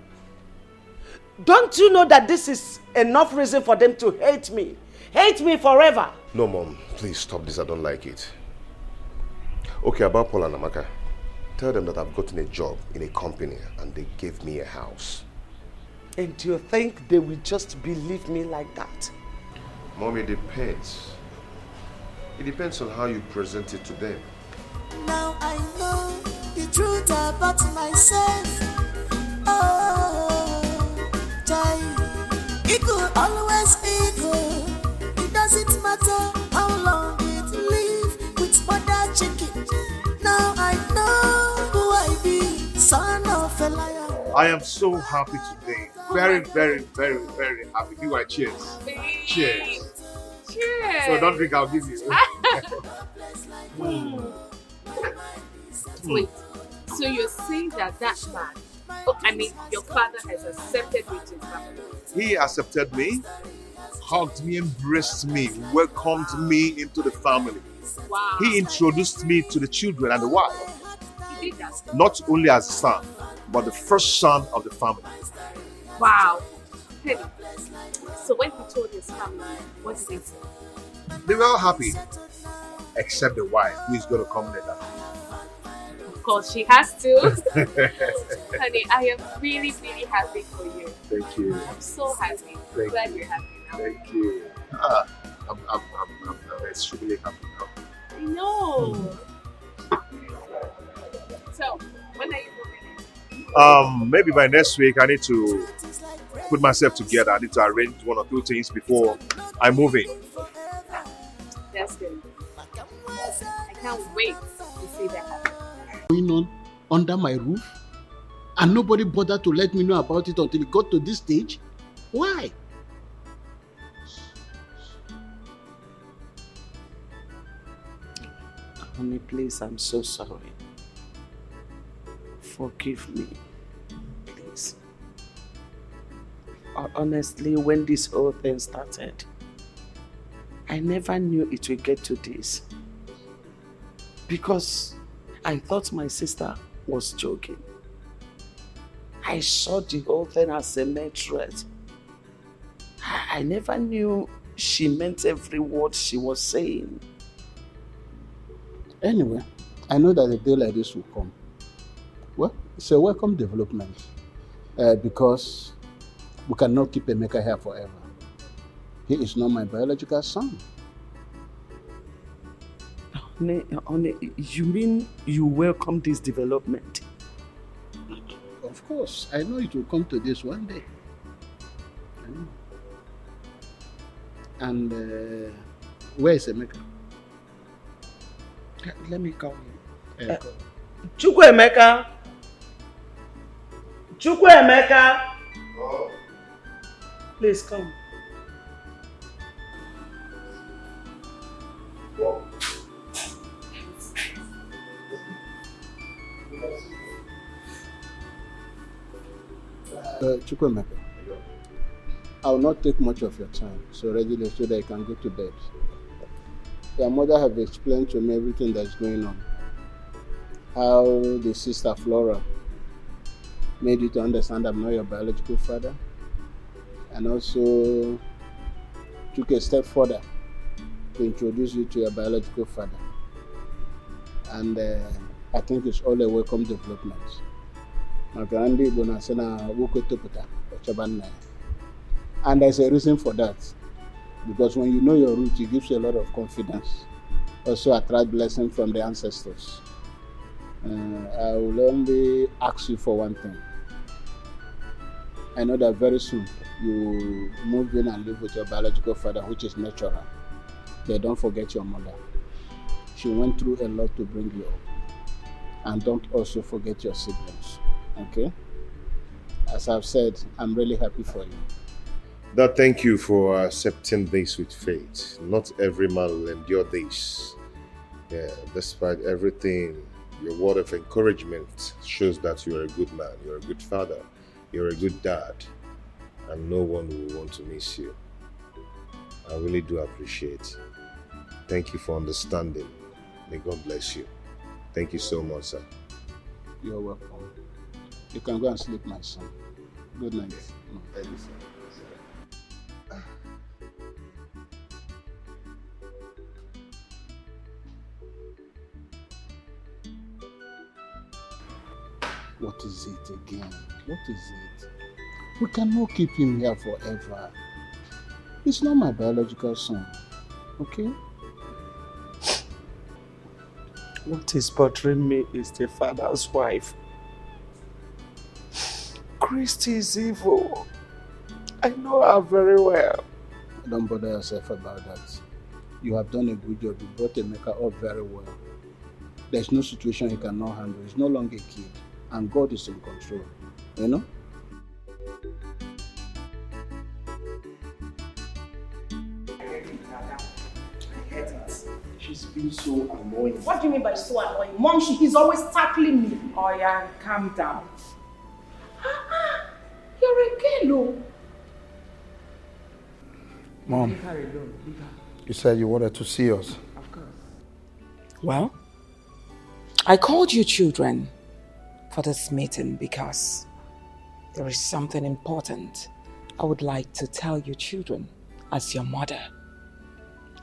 Don't you know that this is enough reason for them to hate me? Hate me forever. No, Mom. Please stop this. I don't like it. Okay, about Paul and Amaka. Tell them that I've gotten a job in a company and they gave me a house. And do you think they will just believe me like that? Mom, it depends. It depends on how you present it to them. Now I know the truth about myself. Oh, Jai, it could always be good. It doesn't matter how long it live with mother chicken. Now I know who I be, son of a liar. I am so happy today. Very, very, very, very happy. Give my cheers. Cheers. Cheers. So don't drink, I'll give you. Wait, so you're saying that man, your father has accepted you to his family? He accepted me, hugged me, embraced me, welcomed me into the family. Wow. He introduced me to the children and the wife. He did that? Not only as a son, but the first son of the family. Wow. Hey, so when he told his family, what did they say? They were all happy, except the wife, who is going to come later. Of course, she has to. Honey, I am really, really happy for you. Thank you. I'm so happy. Thank Glad you. you're happy now. Thank you. I'm extremely happy now. I know. So, when are you moving in? Maybe by next week I need to put myself together. I need to arrange one or two things before I move in. That's good. I can't wait to see that. Going on under my roof, and nobody bothered to let me know about it until it got to this stage. Why? Honey, please, I'm so sorry. Forgive me, please. Honestly, when this whole thing started, I never knew it would get to this. Because I thought my sister was joking. I saw the whole thing as a mere threat. I never knew she meant every word she was saying. Anyway, I know that a day like this will come. Well, it's a welcome development because we cannot keep Emeka here forever. He is not my biological son. Honey, you mean you welcome this development? Of course, I know it will come to this one day. And where is Emeka? Let me call you. Call. Chukwuemeka! Chukwuemeka! Oh. Please come. Chukwuemeka, I will not take much of your time, so readily so that you can go to bed. Your mother have explained to me everything that's going on. How the sister Flora made you to understand I'm not your biological father, and also took a step further to introduce you to your biological father. And I think it's all a welcome development. And there's a reason for that. Because when you know your root, it gives you a lot of confidence. Also attract blessing from the ancestors. I will only ask you for one thing. I know that very soon you move in and live with your biological father, which is natural. But don't forget your mother. She went through a lot to bring you up. And don't also forget your siblings. Okay? As I've said, I'm really happy for you. Dad, thank you for accepting this with faith. Not every man will endure this. Yeah, despite everything, your word of encouragement shows that you are a good man, you're a good father, you're a good dad, and no one will want to miss you. I really do appreciate. Thank you for understanding. May God bless you. Thank you so much, sir. You're welcome. You can go and sleep, my son. Good night. Thank you, sir. What is it again? What is it? We cannot keep him here forever. He's not my biological son, okay? What is bothering me is the father's wife. Christy is evil. I know her very well. Don't bother yourself about that. You have done a good job. You brought Emeka up very well. There's no situation he cannot handle. He's no longer a kid. And God is in control. You know? She's been so annoying. What do you mean by so annoying? Mom, he's always tackling me. Oh yeah, calm down. You're a girl, oh. Mom, Leave her alone. Leave her. you said you wanted to see us. Of course. Well, I called you children for this meeting because there is something important I would like to tell you children as your mother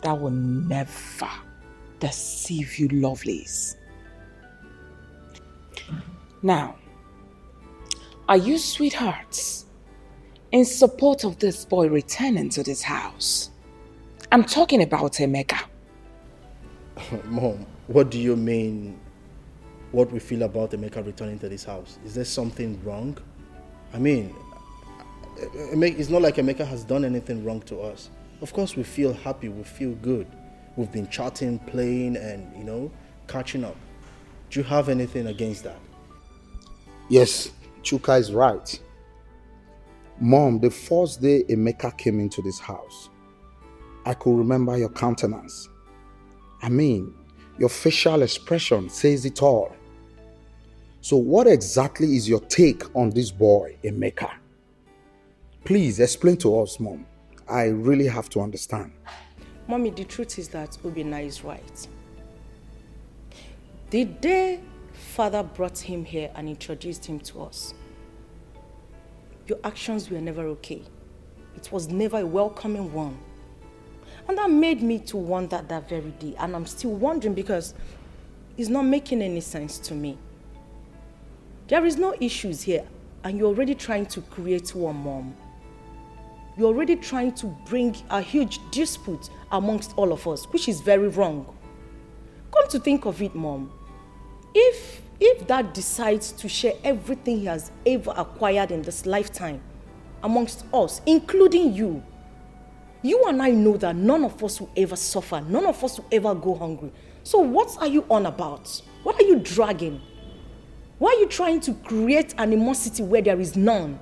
that will never deceive you lovelies. Now, are you sweethearts in support of this boy returning to this house? I'm talking about Emeka. Mom, what do you mean what we feel about Emeka returning to this house? Is there something wrong? I mean, it's not like Emeka has done anything wrong to us. Of course we feel happy, we feel good. We've been chatting, playing and, catching up. Do you have anything against that? Yes, Chuka is right. Mom, the first day Emeka came into this house, I could remember your countenance. I mean, your facial expression says it all. So what exactly is your take on this boy, Emeka? Please explain to us, Mom. I really have to understand. Mommy, the truth is that Obina is right. The day Father brought him here and introduced him to us, your actions were never okay. It was never a welcoming one. And that made me to wonder that very day. And I'm still wondering because it's not making any sense to me. There is no issues here and you're already trying to create one, Mom. You're already trying to bring a huge dispute amongst all of us, which is very wrong. Come to think of it, Mom. If Dad decides to share everything he has ever acquired in this lifetime amongst us, including you, you and I know that none of us will ever suffer, none of us will ever go hungry. So what are you on about? What are you dragging? Why are you trying to create animosity where there is none?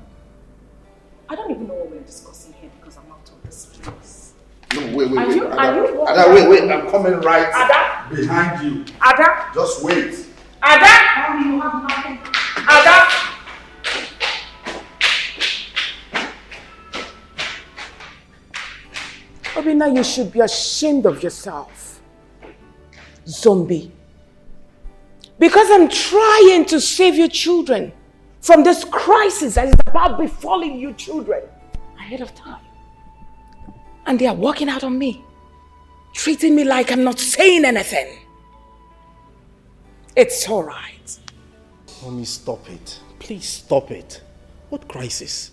I don't even know what we're discussing here because I'm out of this place. No, wait. Ada, wait, I'm coming right Ada? behind you. Ada? Just wait. Ada? Mommy, you have nothing. Ada? Obina, you should be ashamed of yourself. Zombie. Because I'm trying to save your children from this crisis that is about befalling you children ahead of time. And they are walking out on me, treating me like I'm not saying anything. It's all right. Mommy, stop it. Please stop it. What crisis?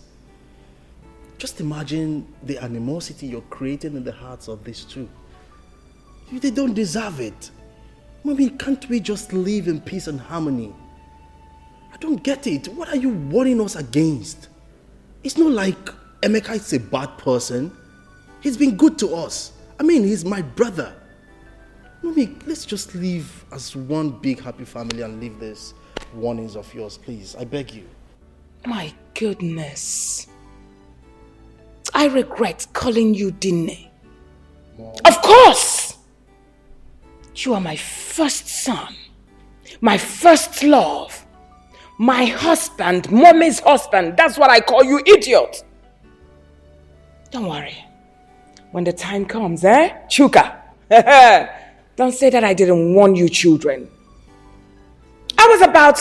Just imagine the animosity you're creating in the hearts of these two. They don't deserve it. Mommy, can't we just live in peace and harmony? I don't get it. What are you warning us against? It's not like Emeka is a bad person. He's been good to us. I mean, he's my brother. Mommy, let's just live as one big happy family and leave these warnings of yours, please. I beg you. My goodness. I regret calling you Dine. Of course! You are my first son, my first love, my husband, mommy's husband. That's what I call you, idiot. Don't worry. When the time comes, Chuka, don't say that I didn't warn you children. I was about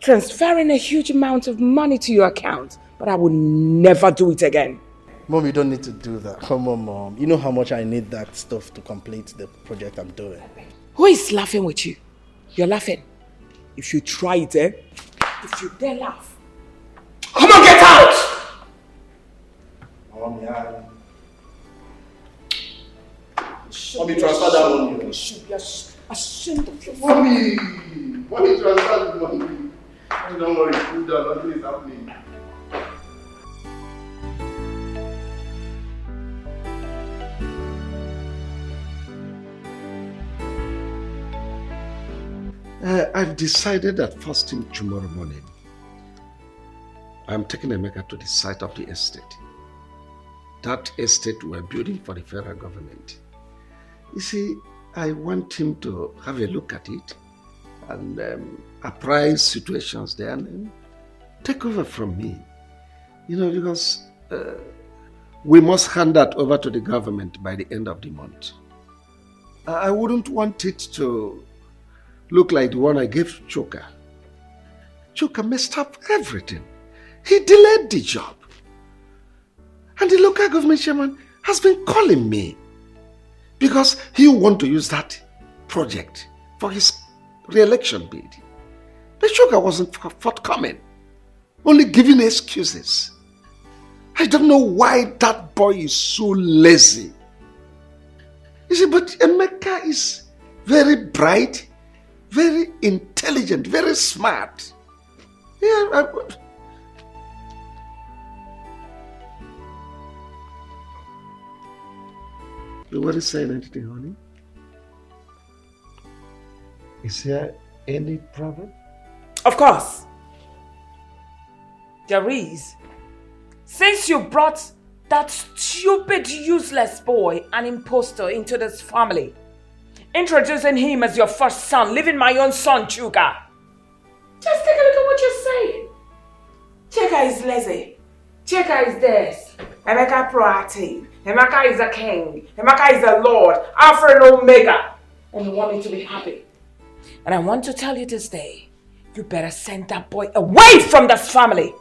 transferring a huge amount of money to your account, but I would never do it again. Mom, you don't need to do that. Come on, Mom. You know how much I need that stuff to complete the project I'm doing. Who is laughing with you? You're laughing. If you try it, if you dare laugh. Come on, get out! Mom, yeah. Mommy, transfer that money. You should be ashamed of yourself. Mommy, transfer the money. Don't worry, cool down, nothing is happening. I've decided that first thing tomorrow morning, I'm taking Emeka to the site of the estate. That estate we're building for the federal government. You see, I want him to have a look at it and apprise situations there and then take over from me. You know, because we must hand that over to the government by the end of the month. I wouldn't want it to look like the one I gave Choka. Choka messed up everything. He delayed the job. And the local government chairman has been calling me because he want to use that project for his re-election bid. But Choka wasn't forthcoming, only giving excuses. I don't know why that boy is so lazy. You see, but Emeka is very bright, very intelligent, very smart. Yeah, You want to say anything, honey? Is there any problem? Of course. There is. Since you brought that stupid, useless boy, an impostor, into this family, introducing him as your first son, leaving my own son, Chuka. Just take a look at what you're saying. Chuka is lazy. Chuka is this. Emeka proactive. Emeka is a king. Emeka is a lord. Alpha and Omega. And you want me to be happy. And I want to tell you this day, you better send that boy away from this family.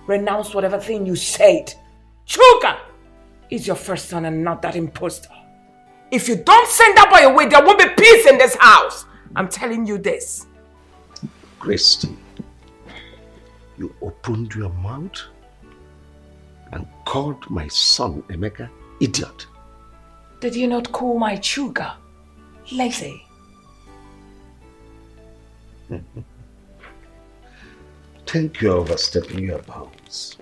Renounce whatever thing you said. Chuka is your first son and not that imposter. If you don't send that boy away, there won't be peace in this house. I'm telling you this. Christy, you opened your mouth and called my son Emeka idiot. Did you not call my Chuka lazy? Think you're overstepping your bounds.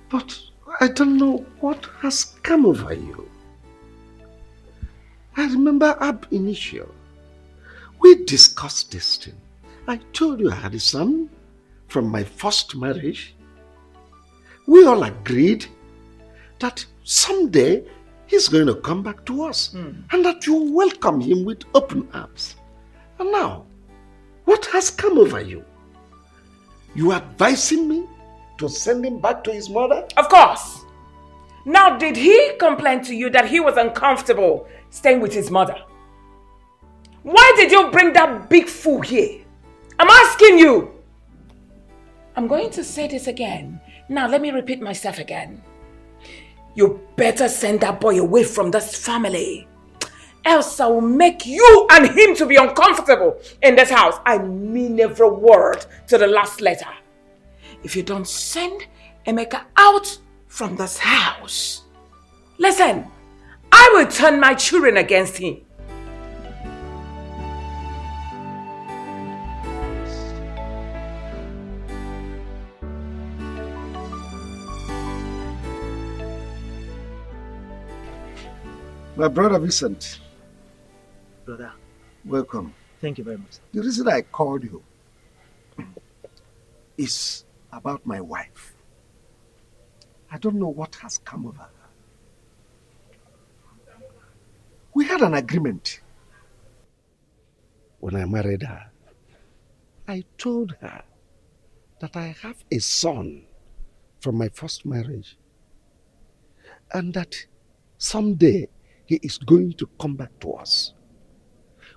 But I don't know what has come over you. I remember ab initio, we discussed this thing. I told you I had a son from my first marriage. We all agreed that someday he's going to come back to us and that you welcome him with open arms. And now, what has come over you? You advising me to send him back to his mother? Of course. Now, did he complain to you that he was uncomfortable staying with his mother? Why did you bring that big fool here? I'm asking you. I'm going to say this again. Now, let me repeat myself again. You better send that boy away from this family. Else I will make you and him to be uncomfortable in this house. I mean every word to the last letter. If you don't send Emeka out from this house, listen, I will turn my children against him. My brother Vincent. Brother. Welcome. Thank you very much. The reason I called you is about my wife. I don't know what has come over her. We had an agreement. When I married her, I told her that I have a son from my first marriage and that someday he is going to come back to us.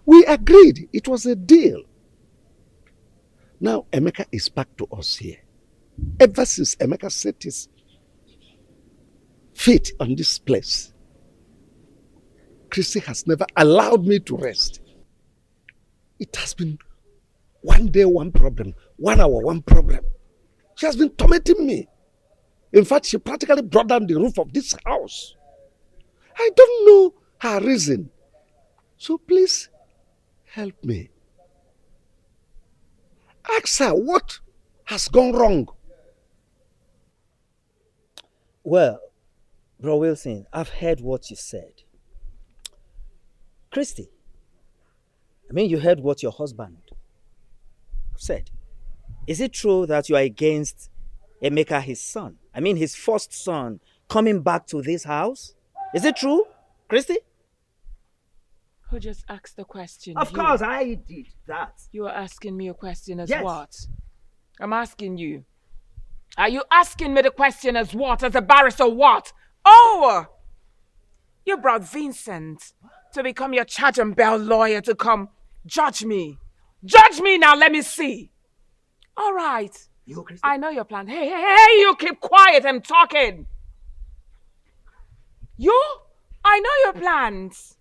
We agreed. It was a deal. Now Emeka is back to us here. Ever since Emeka set his feet on this place, Christy has never allowed me to rest. It has been one day, one problem, 1 hour, one problem. She has been tormenting me. In fact, she practically brought down the roof of this house. I don't know her reason. So please, help me. Ask her what has gone wrong. Well, Bro Wilson, I've heard what you said. Christy, you heard what your husband said. Is it true that you are against Emeka, his son? His first son, coming back to this house? Is it true, Christy? Who just asked the question? Of course, I did that. You are asking me a question as Yes. what? I'm asking you. Are you asking me the question as what? As a barrister what? Oh! You brought Vincent to become your charge and bail lawyer to come judge me. Judge me now, let me see. All right. I know your plan. Hey, you keep quiet, I'm talking. I know your plans.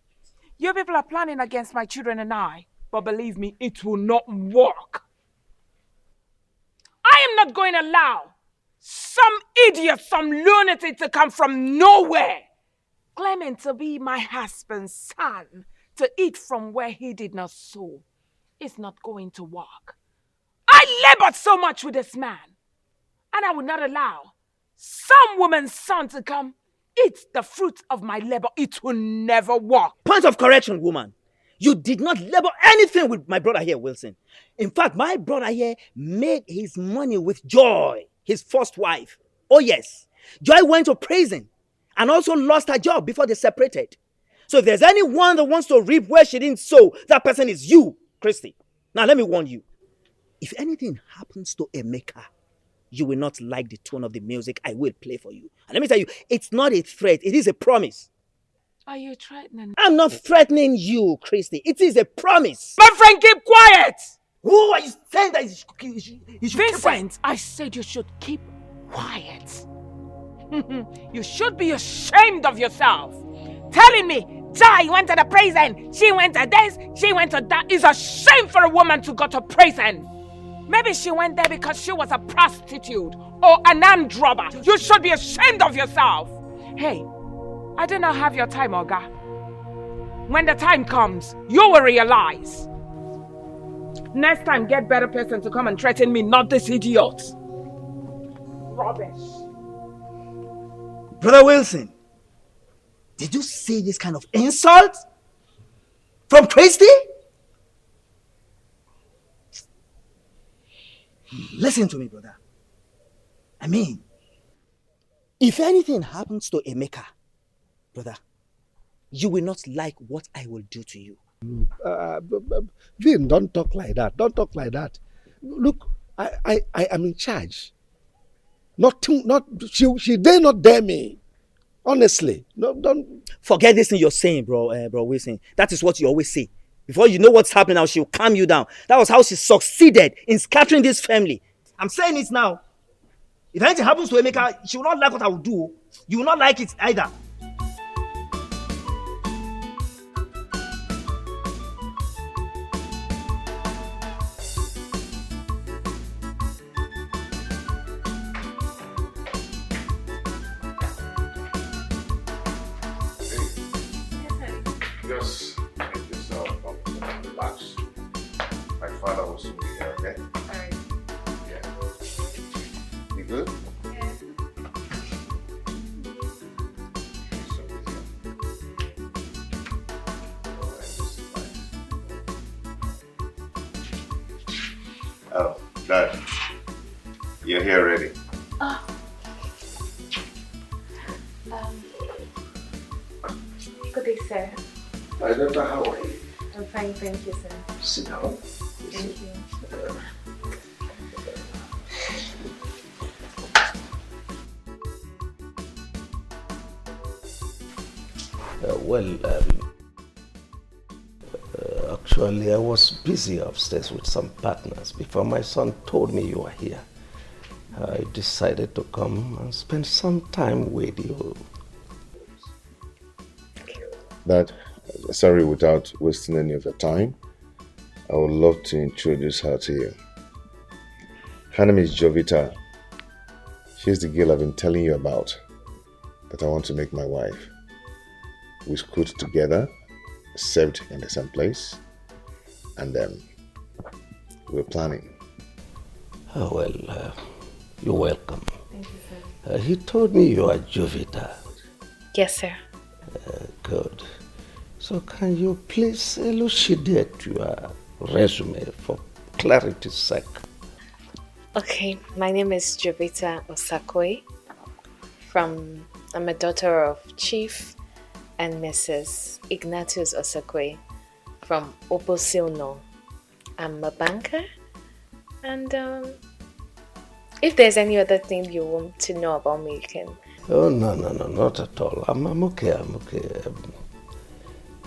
You people are planning against my children and I, but believe me, it will not work. I am not going to allow some idiot, some lunatic to come from nowhere, claiming to be my husband's son, to eat from where he did not sow. It's not going to work. I labored so much with this man, and I will not allow some woman's son to come eat the fruit of my labor. It will never work. Point of correction, woman. You did not labor anything with my brother here, Wilson. In fact, my brother here made his money with Joy, his first wife. Oh yes, Joy went to prison and also lost her job before they separated. So if there's anyone that wants to reap where she didn't sow, that person is you, Christy. Now let me warn you. If anything happens to Emeka, you will not like the tone of the music I will play for you. And let me tell you, it's not a threat, it is a promise. Are you threatening? I'm not threatening you, Christy. It is a promise. My friend, keep quiet! Who are you saying that you should Vincent, keep quiet? I said you should keep quiet. You should be ashamed of yourself. Telling me, Joy went to the prison, she went to this, she went to that. It's a shame for a woman to go to prison. Maybe she went there because she was a prostitute or an armed robber. You should be ashamed of yourself. Hey, I do not have your time, Oga. When the time comes, you will realize. Next time, get better person to come and threaten me, not this idiot. Rubbish. Brother Wilson, did you see this kind of insult from Christy? Listen to me, brother. If anything happens to Emeka, brother, you will not like what I will do to you. Vin, don't talk like that. Don't talk like that. Look, I am in charge. She dare not dare me. Honestly, no, don't forget this thing you're saying, bro Wilson. That is what you always say. Before you know what's happening now, she'll calm you down. That was how she succeeded in scattering this family. I'm saying it now. If anything happens to Emeka, she will not like what I will do. You will not like it either. Just make yourself comfortable and relax. My father will soon be here, okay? Alright. Yeah. You good? Yeah. Oh, Dad. You're here already. Good day, sir. My daughter, how are you? I'm fine, thank you, sir. Sit down. Thank you. Actually, I was busy upstairs with some partners before my son told me you were here. I decided to come and spend some time with you. Dad, sorry, without wasting any of your time, I would love to introduce her to you. Her name is Jovita. She's the girl I've been telling you about that I want to make my wife. We schooled together, served in the same place, and we're planning. Oh, well, you're welcome. Thank you, sir. He told me you are Jovita. Yes, sir. Good. So can you please elucidate your resume for clarity's sake? Okay, my name is Jovita Osakwe. I'm a daughter of Chief and Mrs. Ignatius Osakwe from Obosilno. I'm a banker, and if there's any other thing you want to know about me, you can. Oh, no, not at all. I'm okay.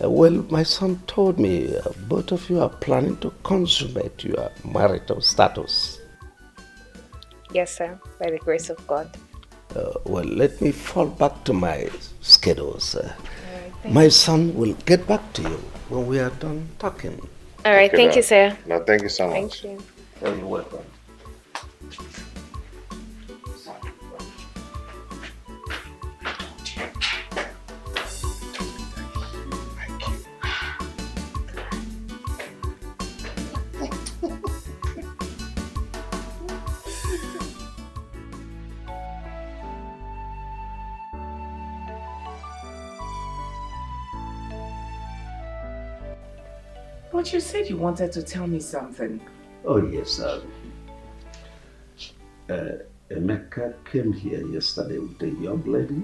Well, my son told me both of you are planning to consummate your marital status. Yes, sir, by the grace of God. Well, let me fall back to my schedules. Right, My son will get back to you when we are done talking. All right, thank you, sir. No, thank you so much. Thank you. You're welcome. But you said you wanted to tell me something. Oh, yes. Emeka came here yesterday with a young lady.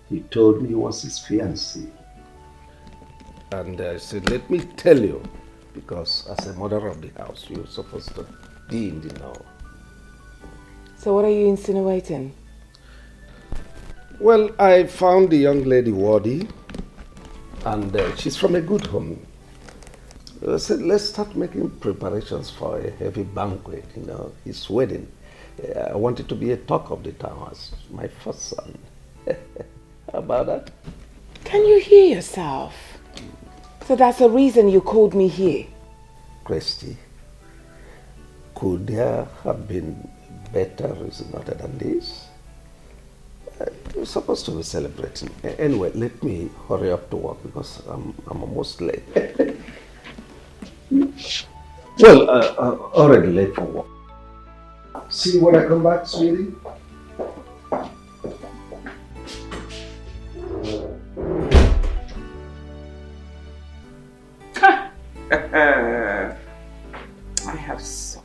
He told me he was his fiancée. And I said, let me tell you, because as a mother of the house, you're supposed to be in the know. So what are you insinuating? Well, I found the young lady worthy, and she's from a good home. I said, let's start making preparations for a heavy banquet, his wedding. I want it to be a talk of the town as my first son. How about that? Can you hear yourself? So that's the reason you called me here. Christy, could there have been better reason other than this? We're supposed to be celebrating. Anyway, let me hurry up to work because I'm almost late. Well, already late for work. See you when I come back, sweetie. I have suffered.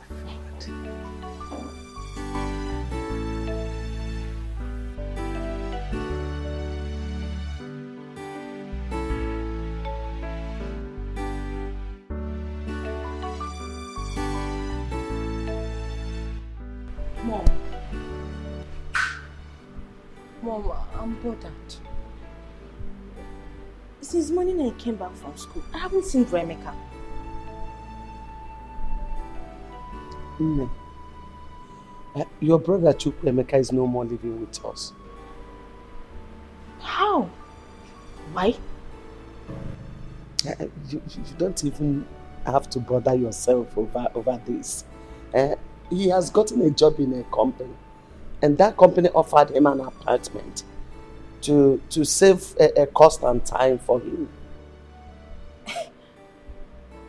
Mom, I'm bothered. Since morning I came back from school, I haven't seen Emeka. No. Your brother Emeka is no more living with us. How? Why? You don't even have to bother yourself over this. He has gotten a job in a company, and that company offered him an apartment to save a cost and time for him.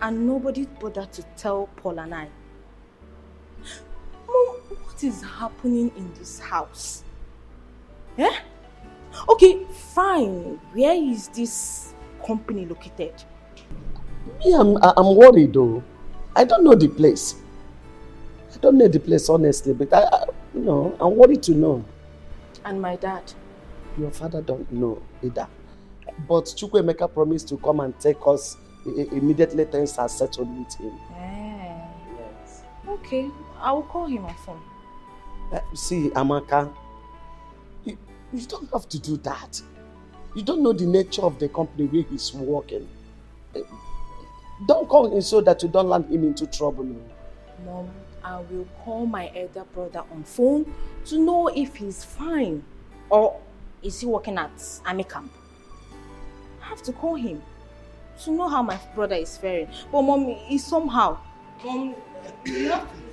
And nobody bothered to tell Paul and I. Mom, what is happening in this house? Eh? Okay, fine. Where is this company located? Me, I'm worried though. I don't know the place. I don't know the place honestly, but I'm worried to know. And my dad? Your father don't know either. But Chukwuemeka promised to come and take us immediately things are settled with him. Yes. Okay, I will call him on phone. See, Amaka, you don't have to do that. You don't know the nature of the company where he's working. Don't call him so that you don't land him into trouble. Mom, I will call my elder brother on phone to know if he's fine or is he working at army camp. I have to call him to know how my brother is faring. But Mom, he's somehow. Mom, you have to.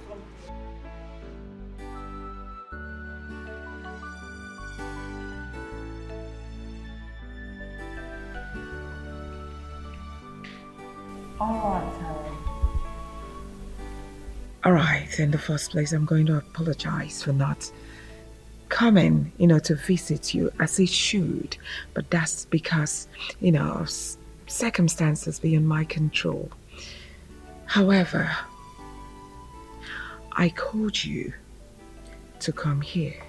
All right, in the first place, I'm going to apologize for not coming, to visit you as it should. But that's because, of circumstances beyond my control. However, I called you to come here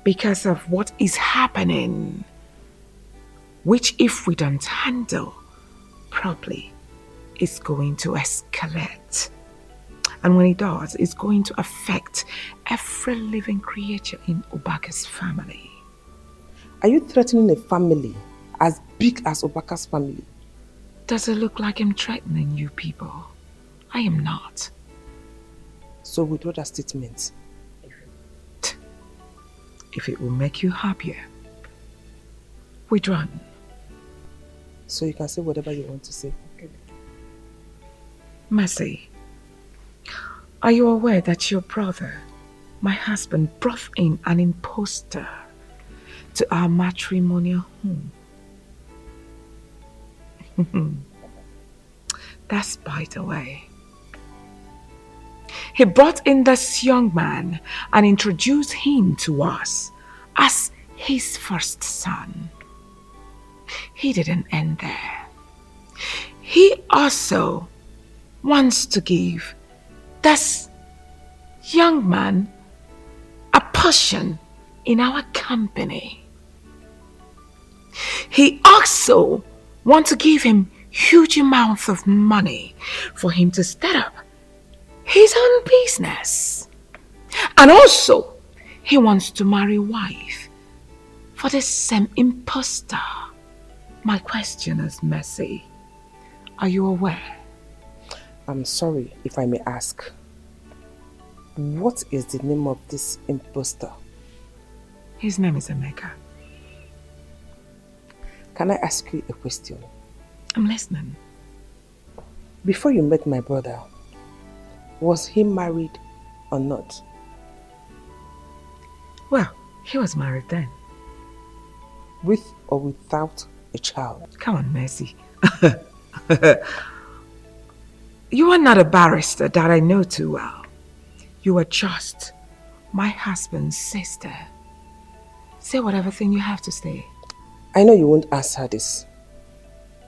because of what is happening, which if we don't handle properly, is going to escalate. And when it does, it's going to affect every living creature in Obaka's family. Are you threatening a family as big as Obaka's family? Does it look like I'm threatening you people? I am not. So withdraw that statement. If it will make you happier, withdraw. So you can say whatever you want to say. Okay. Mercy, are you aware that your brother, my husband, brought in an impostor to our matrimonial home? That's by the way. He brought in this young man and introduced him to us as his first son. He didn't end there. He also wants to give this young man a portion in our company. He also wants to give him huge amounts of money for him to start up his own business. And also, he wants to marry a wife for the same impostor. My question is, Mercy, are you aware? I'm sorry if I may ask. What is the name of this impostor? His name is Emeka. Can I ask you a question? I'm listening. Before you met my brother, was he married or not? Well, he was married then. With or without a child? Come on, Mercy. You are not a barrister that I know too well. You are just my husband's sister. Say whatever thing you have to say. I know you won't answer this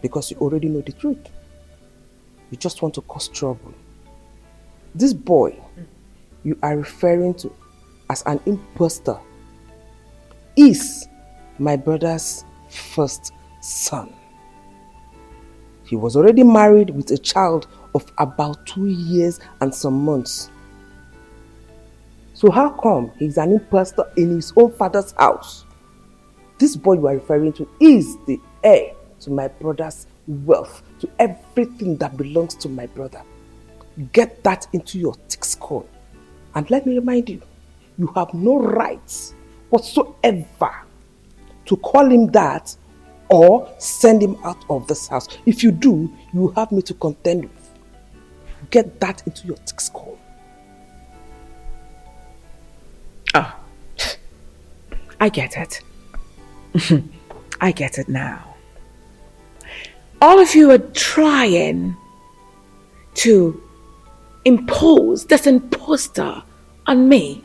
because you already know the truth. You just want to cause trouble. This boy you are referring to as an impostor is my brother's first son. He was already married with a child of about 2 years and some months. So how come he's an impostor in his own father's house? This boy you are referring to is the heir to my brother's wealth, to everything that belongs to my brother. Get that into your thick skull. And let me remind you, you have no rights whatsoever to call him that or send him out of this house. If you do, you will have me to contend with. Get that into your thick skull. Oh, I get it. I get it now. All of you are trying to impose this imposter on me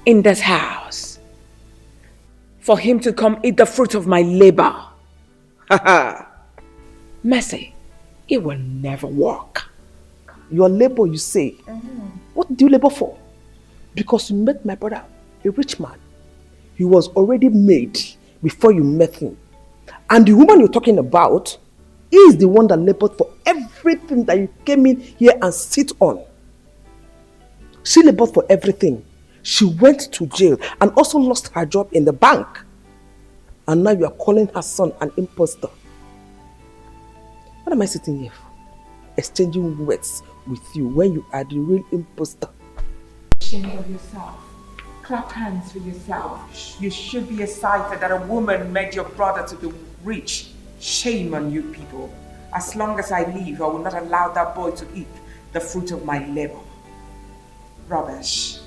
in this house for him to come eat the fruit of my labor. Mercy, it will never work. Your labor, you say? What do you labor for? Because you met my brother, a rich man. He was already made before you met him. And the woman you're talking about is the one that labored for everything that you came in here and sit on. She labored for everything. She went to jail and also lost her job in the bank. And now you are calling her son an imposter. What am I sitting here for? Exchanging words with you when you are the real imposter. Shame of yourself. Clap hands for yourself. You should be excited that a woman made your brother to be rich. Shame on you people. As long as I live, I will not allow that boy to eat the fruit of my labor. Rubbish.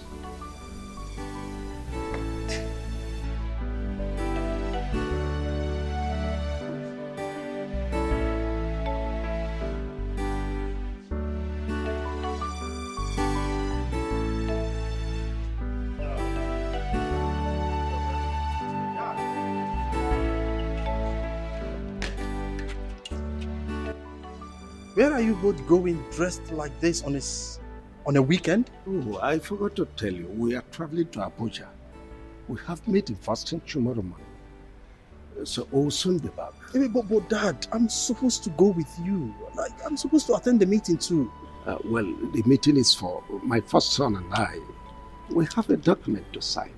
Where are you both going dressed like this on a weekend? Oh, I forgot to tell you, we are traveling to Abuja. We have meeting first thing tomorrow morning. So we'll soon be back. But Dad, I'm supposed to go with you. I'm supposed to attend the meeting too. Well, the meeting is for my first son and I. We have a document to sign.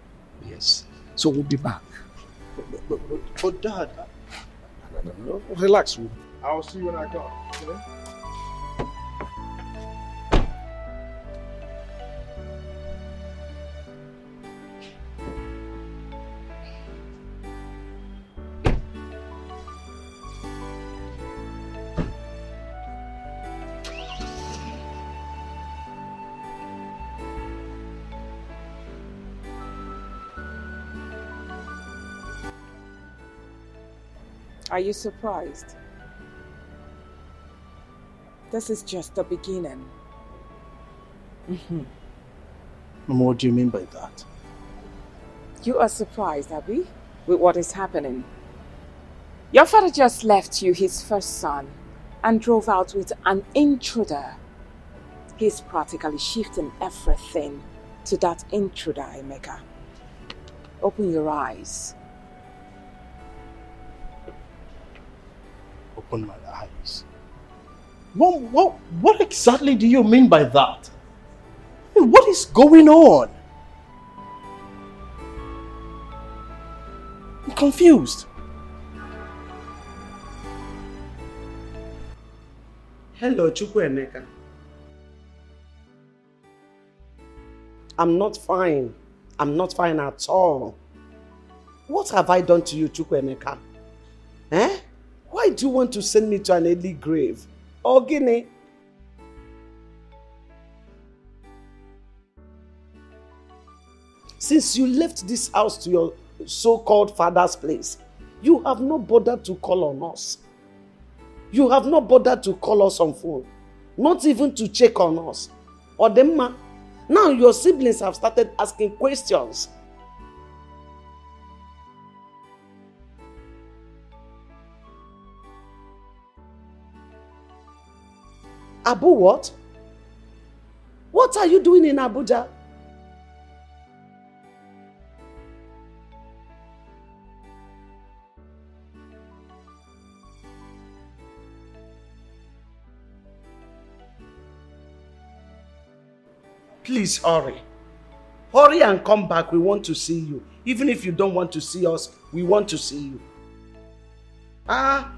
Yes. So we'll be back. But Dad... No, relax. I'll see you when I come. Okay? Are you surprised? This is just the beginning. Mama, what do you mean by that? You are surprised, Abby, with what is happening. Your father just left you his first son and drove out with an intruder. He's practically shifting everything to that intruder, Emeka. Open your eyes. Open my eyes. What exactly do you mean by that? What is going on? I'm confused. Hello, Chukwuemeka. I'm not fine. I'm not fine at all. What have I done to you, Chukwuemeka? Eh? Why do you want to send me to an early grave? Ogini? Since you left this house to your so-called father's place, you have not bothered to call on us. You have not bothered to call us on phone. Not even to check on us. Odemma, now your siblings have started asking questions. Abu what? What are you doing in Abuja? Please hurry. Hurry and come back. We want to see you. Even if you don't want to see us, we want to see you. Ah,